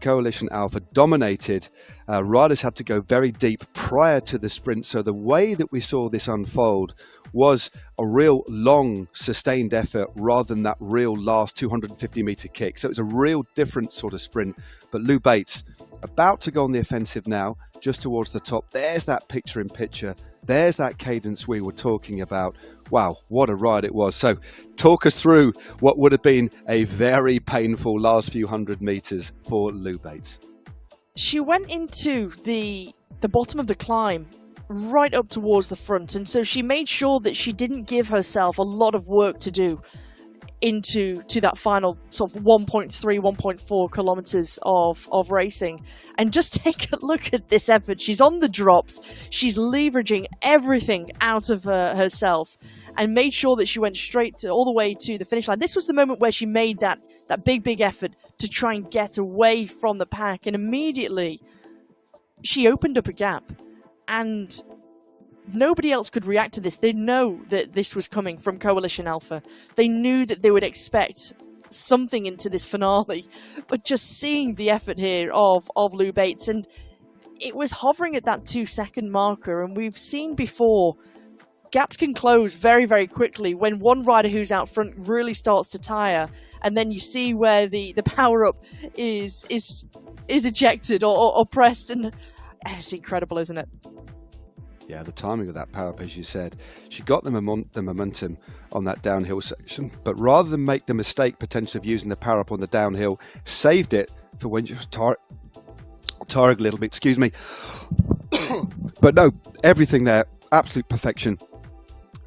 Coalition Alpha dominated. Riders had to go very deep prior to the sprint. So the way that we saw this unfold was a real long, sustained effort rather than that real last 250-meter kick. So it was a real different sort of sprint. But Lou Bates, about to go on the offensive now, just towards the top. There's that picture in picture. there's that cadence we were talking about. Wow, what a ride it was. So talk us through what would have been a very painful last few hundred meters for Lou Bates. She went into the bottom of the climb right up towards the front, and so she made sure that she didn't give herself a lot of work to do into that final sort of 1.3, 1.4 kilometers of racing. And just take a look at this effort. She's on the drops, she's leveraging everything out of herself, and made sure that she went straight all the way to the finish line. This was the moment where she made that big effort to try and get away from the pack, and immediately she opened up a gap, and nobody else could react to this. They know that this was coming from Coalition Alpha. They knew that they would expect something into this finale, but just seeing the effort here of Lou Bates, and it was hovering at that 2-second marker, and we've seen before gaps can close very, very quickly when one rider who's out front really starts to tire, and then you see where the power up is ejected or pressed, and it's incredible, isn't it? Yeah, the timing of that power up, as you said, she got the momentum on that downhill section, but rather than make the mistake potentially of using the power up on the downhill, saved it for when she was tiring a little bit, excuse me. But no, everything there, absolute perfection.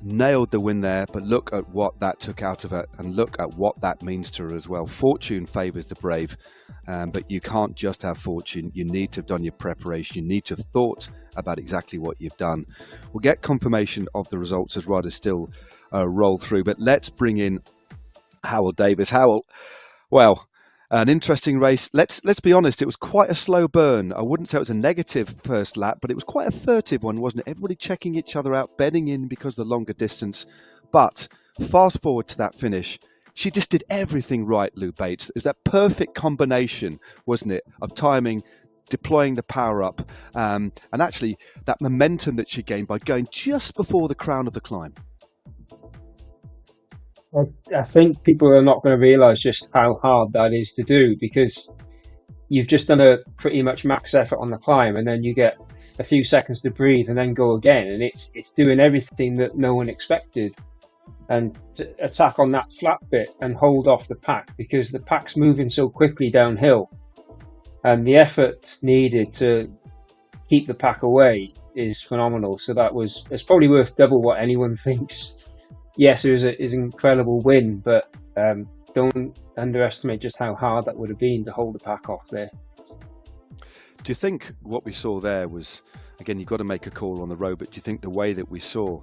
Nailed the win there, but look at what that took out of her, and look at what that means to her as well. Fortune favours the brave, but you can't just have fortune. You need to have done your preparation. You need to have thought about exactly what you've done. We'll get confirmation of the results as riders still roll through, but let's bring in Howell Davis. Howell, well, an interesting race. Let's be honest, it was quite a slow burn. I wouldn't say it was a negative first lap, but it was quite a furtive one, wasn't it? Everybody checking each other out, bedding in because of the longer distance. But fast forward to that finish, she just did everything right, Lou Bates. It was that perfect combination, wasn't it, of timing, deploying the power up, and actually that momentum that she gained by going just before the crown of the climb. I think people are not going to realise just how hard that is to do, because you've just done a pretty much max effort on the climb, and then you get a few seconds to breathe and then go again, and it's doing everything that no one expected. And to attack on that flat bit and hold off the pack, because the pack's moving so quickly downhill, and the effort needed to keep the pack away is phenomenal. So it's probably worth double what anyone thinks. Yes, it was an incredible win, but don't underestimate just how hard that would have been to hold the pack off there. Do you think what we saw there was, again, you've got to make a call on the road, but do you think the way that we saw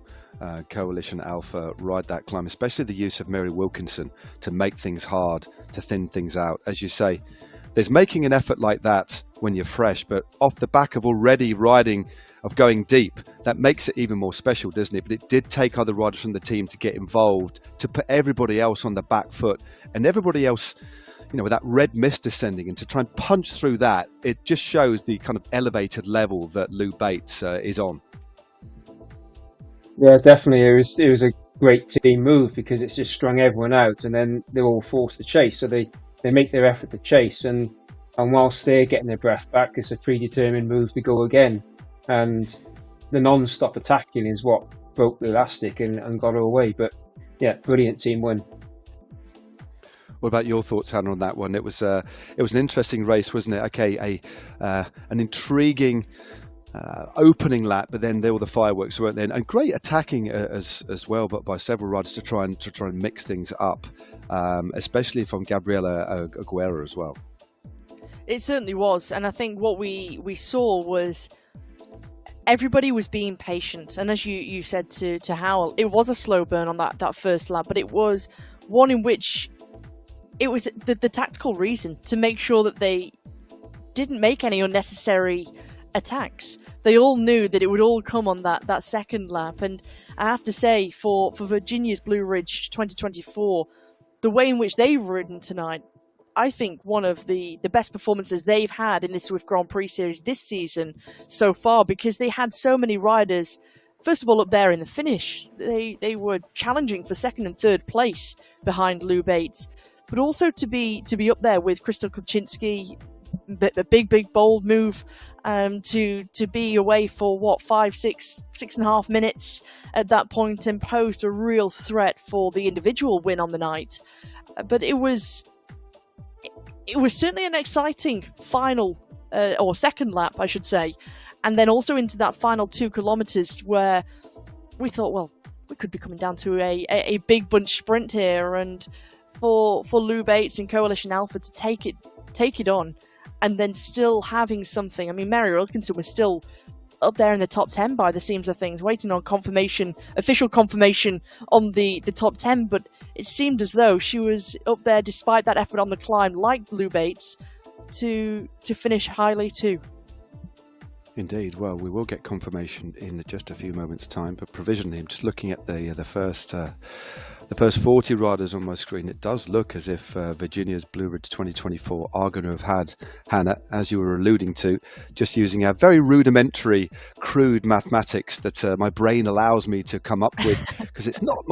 Coalition Alpha ride that climb, especially the use of Mary Wilkinson to make things hard, to thin things out, as you say, there's making an effort like that when you're fresh, but off the back of already riding, of going deep, that makes it even more special, doesn't it? But it did take other riders from the team to get involved, to put everybody else on the back foot, and everybody else, with that red mist descending, and to try and punch through that, it just shows the kind of elevated level that Lou Bates is on. Yeah, definitely. It was a great team move, because it's just strung everyone out, and then they're all forced to chase. So they make their effort to chase, and whilst they're getting their breath back, it's a predetermined move to go again. And the non-stop attacking is what broke the elastic and got her away. But yeah, brilliant team win. What about your thoughts, Hannah, on that one? It was an interesting race, wasn't it? Okay, an intriguing opening lap, but then there were the fireworks, weren't there? And great attacking as well, but by several riders to try and mix things up, especially from Gabriela Aguera as well. It certainly was, and I think what we saw was everybody was being patient, and as you said to Howell, it was a slow burn on that first lap, but it was one in which it was the tactical reason to make sure that they didn't make any unnecessary attacks. They all knew that it would all come on that second lap, and I have to say, for Virginia's Blue Ridge 2024, the way in which they've ridden tonight, I think one of the best performances they've had in this Zwift Grand Prix series this season so far, because they had so many riders, first of all, up there in the finish. They were challenging for second and third place behind Lou Bates, but also to be up there with Crystal Kuczynski, the big bold move to be away for what 6.5 minutes at that point and posed a real threat for the individual win on the night. But it was certainly an exciting final or second lap, I should say, and then also into that final 2 kilometers where we thought, well, we could be coming down to a big bunch sprint here, and for Lou Bates and Coalition Alpha to take it on, and then still having something. I mean, Mary Wilkinson was still up there in the top 10 by the seams of things, waiting on official confirmation on the top 10, but it seemed as though she was up there despite that effort on the climb, like Lou Bates, to finish highly too. Indeed. Well, we will get confirmation in just a few moments' time, but provisionally, I'm just looking at the first 40 riders on my screen. It does look as if Virginia's Blue Ridge 2024 are going to have had Hannah, as you were alluding to, just using our very rudimentary, crude mathematics that my brain allows me to come up with, because it's not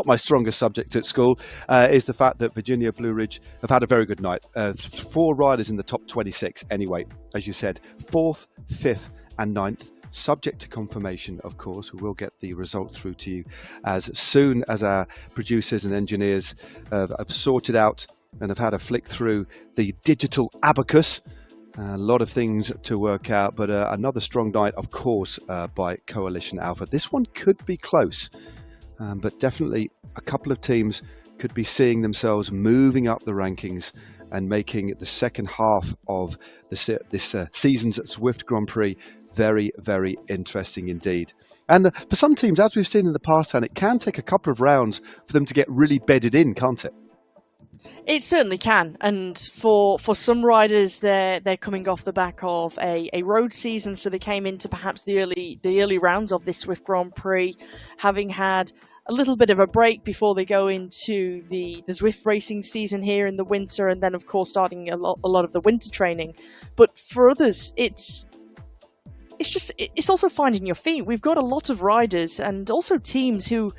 my strongest subject at school. Is the fact that Virginia Blue Ridge have had a very good night. 4 riders in the top 26 anyway, as you said, 4th, 5th and 9th. Subject to confirmation, of course. We will get the results through to you as soon as our producers and engineers have sorted out and have had a flick through the digital abacus. A lot of things to work out, but another strong night, of course, by Coalition Alpha. This one could be close, but definitely a couple of teams could be seeing themselves moving up the rankings and making the second half of this season's Zwift Grand Prix very, very interesting indeed. And for some teams, as we've seen in the past, and it can take a couple of rounds for them to get really bedded in, can't it? It certainly can, and for some riders, they're coming off the back of a road season, so they came into perhaps the early rounds of this Zwift Grand Prix, having had a little bit of a break before they go into the Zwift racing season here in the winter, and then of course starting a lot of the winter training. But for others, it's also finding your feet. We've got a lot of riders and also teams who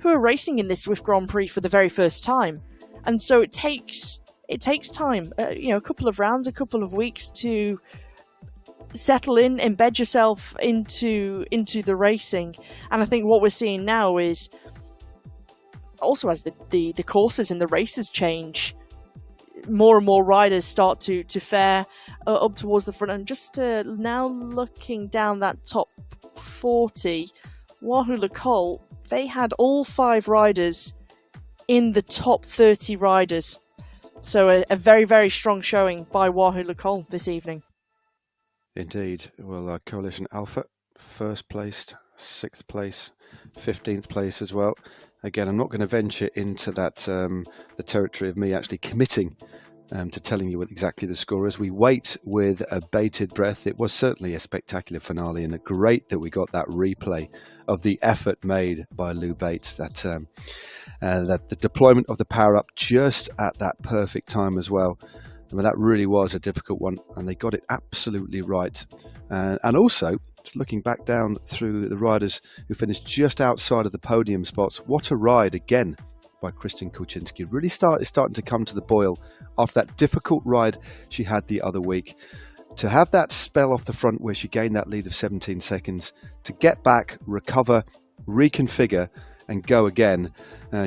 are racing in this Zwift Grand Prix for the very first time, and so it takes time, a couple of rounds, a couple of weeks to settle in, embed yourself into the racing. And I think what we're seeing now is also as the courses and the races change, more and more riders start to fare up towards the front. And just now looking down that top 40, Wahoo Lacole, they had all 5 riders in the top 30 riders. So a very, very strong showing by Wahoo Lacole this evening. Indeed. Well, Coalition Alpha, 1st placed, 6th place, 15th place as well. Again, I'm not going to venture into that the territory of me actually committing to telling you what exactly the score is. We wait with a bated breath. It was certainly a spectacular finale, and great that we got that replay of the effort made by Lou Bates, that the deployment of the power up just at that perfect time as well. I mean, that really was a difficult one, and they got it absolutely right. And also, just looking back down through the riders who finished just outside of the podium spots, what a ride again by Kristen Kulczynski. Really starting to come to the boil after that difficult ride she had the other week. To have that spell off the front where she gained that lead of 17 seconds, to get back, recover, reconfigure, and go again,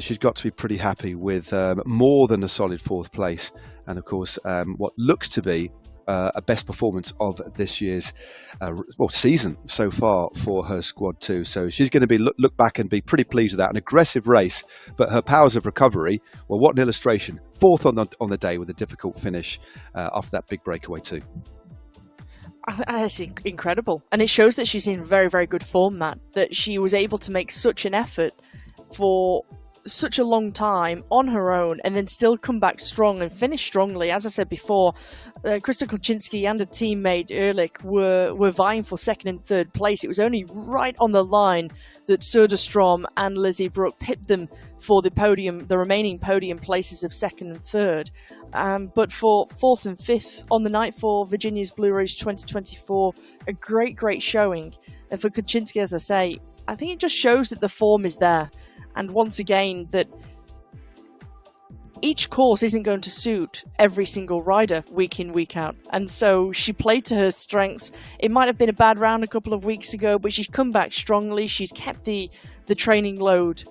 she's got to be pretty happy with more than a solid 4th place. And of course, what looks to be a best performance of this year's season so far for her squad too. So she's going to be look back and be pretty pleased with that. An aggressive race, but her powers of recovery, well, what an illustration. 4th on the day with a difficult finish after that big breakaway too. That's incredible, and it shows that she's in very, very good form, Matt, that she was able to make such an effort for such a long time on her own and then still come back strong and finish strongly. As I said before, Krista Kulczynski and her teammate Ehrlich were vying for 2nd and 3rd place. It was only right on the line that Söderstrom and Lizzie Brooke pipped them for the remaining podium places of 2nd and 3rd. But for 4th and 5th on the night for Virginia's Blue Ridge 2024, a great showing. And for Kulczynski, as I say, I think it just shows that the form is there. And once again, that each course isn't going to suit every single rider week in, week out. And so she played to her strengths. It might have been a bad round a couple of weeks ago, but she's come back strongly. She's kept the training load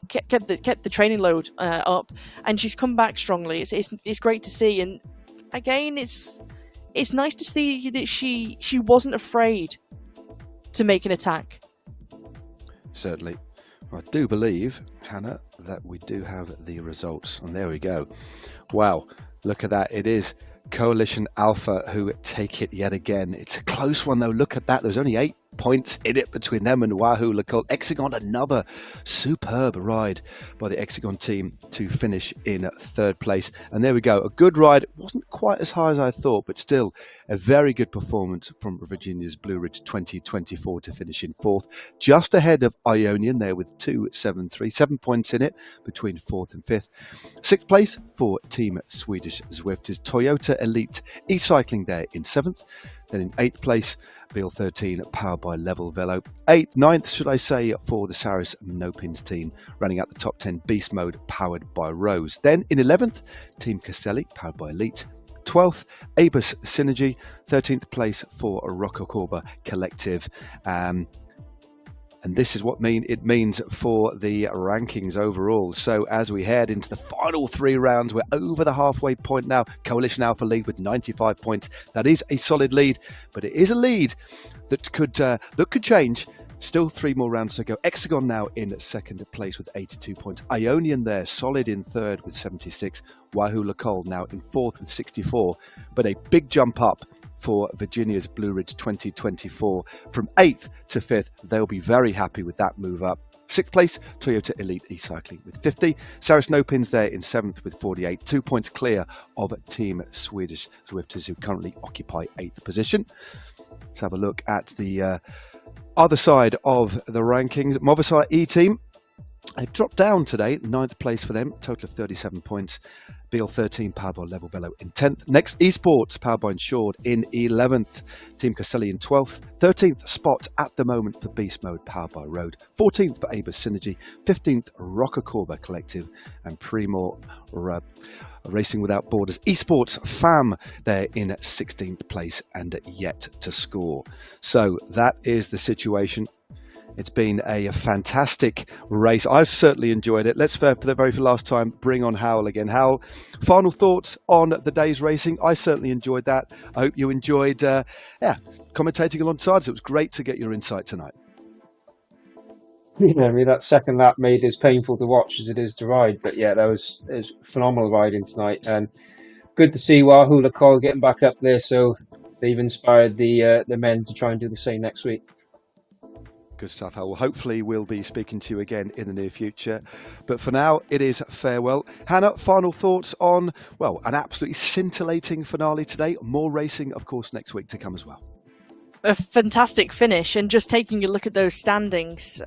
kept the training load up, and she's come back strongly. It's great to see. And again, it's nice to see that she wasn't afraid to make an attack. Certainly. I do believe, Hannah, that we do have the results. And there we go. Wow, look at that. It is Coalition Alpha who take it yet again. It's a close one, though. Look at that. There's only 8 points in it between them and Wahoo Lacole. Hexagon, another superb ride by the Hexagon team to finish in 3rd place. And there we go. A good ride. It wasn't quite as high as I thought, but still a very good performance from Virginia's Blue Ridge 2024 to finish in 4th. Just ahead of Ionian there with 2.73. 7 points in it between 4th and 5th. 6th place for Team Swedish Zwift is Toyota Elite e-cycling there in 7th. Then in 8th place, BL13 powered by Level Velo. 8th, 9th, should I say, for the Saris No-Pins team, running out the top 10 Beast Mode powered by Rose. Then in 11th, Team Caselli powered by Elite. 12th, Abus Synergy. 13th place for Rocco Corba Collective. And this is what it means for the rankings overall. So as we head into the final 3 rounds, we're over the halfway point now. Coalition Alpha lead with 95 points. That is a solid lead, but it is a lead that could change. Still 3 more rounds to go. Hexagon now in 2nd place with 82 points. Ionian there, solid in 3rd with 76. Wahoo Lacole now in 4th with 64. But a big jump up for Virginia's Blue Ridge 2024 from 8th to 5th. They'll be very happy with that move up. 6th place, Toyota Elite e-cycling with 50. Saris No-Pins there in 7th with 48. 2 points clear of Team Swedish Zwifters, who currently occupy 8th position. Let's have a look at the other side of the rankings. Movistar E-Team, they've dropped down today. 9th place for them, total of 37 points. BL13 powered by Level Velo in 10th. Next, Esports powered by Insured in 11th. Team Caselli in 12th. 13th spot at the moment for Beast Mode powered by Road. 14th for Abus Synergy. 15th Rocca Corba Collective. And Primo Racing Without Borders Esports FAM there in 16th place and yet to score. So that is the situation. It's been a fantastic race. I've certainly enjoyed it. Let's, for the very last time, bring on Howell again. Howell, final thoughts on the day's racing? I certainly enjoyed that. I hope you enjoyed commentating alongside us. It was great to get your insight tonight. Yeah, I mean, that second lap made it as painful to watch as it is to ride. But yeah, it was phenomenal riding tonight. And good to see Wahoo Lacole getting back up there. So they've inspired the men to try and do the same next week. Good stuff, Hal. Well, hopefully we'll be speaking to you again in the near future. But for now, it is farewell. Hannah, final thoughts on, well, an absolutely scintillating finale today. More racing, of course, next week to come as well. A fantastic finish, and just taking a look at those standings,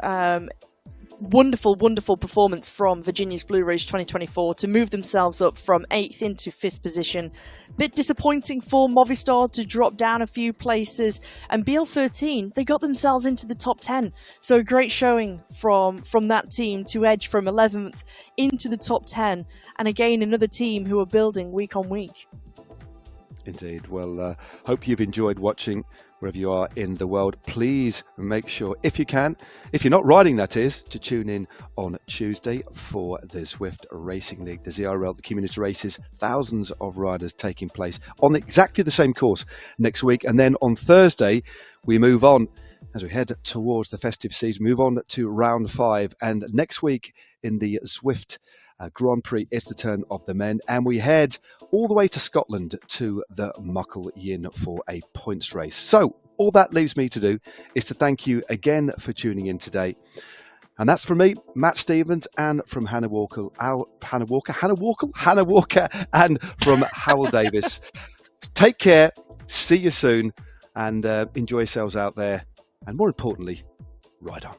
wonderful performance from Virginia's Blue Ridge 2024 to move themselves up from 8th into 5th position. Bit disappointing for Movistar to drop down a few places, and BL13, they got themselves into the top 10. So a great showing from that team to edge from 11th into the top 10, and again another team who are building week on week. Indeed. Well, hope you've enjoyed watching wherever you are in the world. Please make sure, if you can, if you're not riding that is, to tune in on Tuesday for the Zwift Racing League, the ZRL, the community races, thousands of riders taking place on exactly the same course next week. And then on Thursday, we move on as we head towards the festive season, move on to round 5. And next week in the Zwift Grand Prix, it's the turn of the men, and we head all the way to Scotland to the Muckle Yin for a points race. So all that leaves me to do is to thank you again for tuning in today. And that's from me, Matt Stevens, and from Hannah Walker, and from Howell Davis. Take care, see you soon, and enjoy yourselves out there. And more importantly, ride on.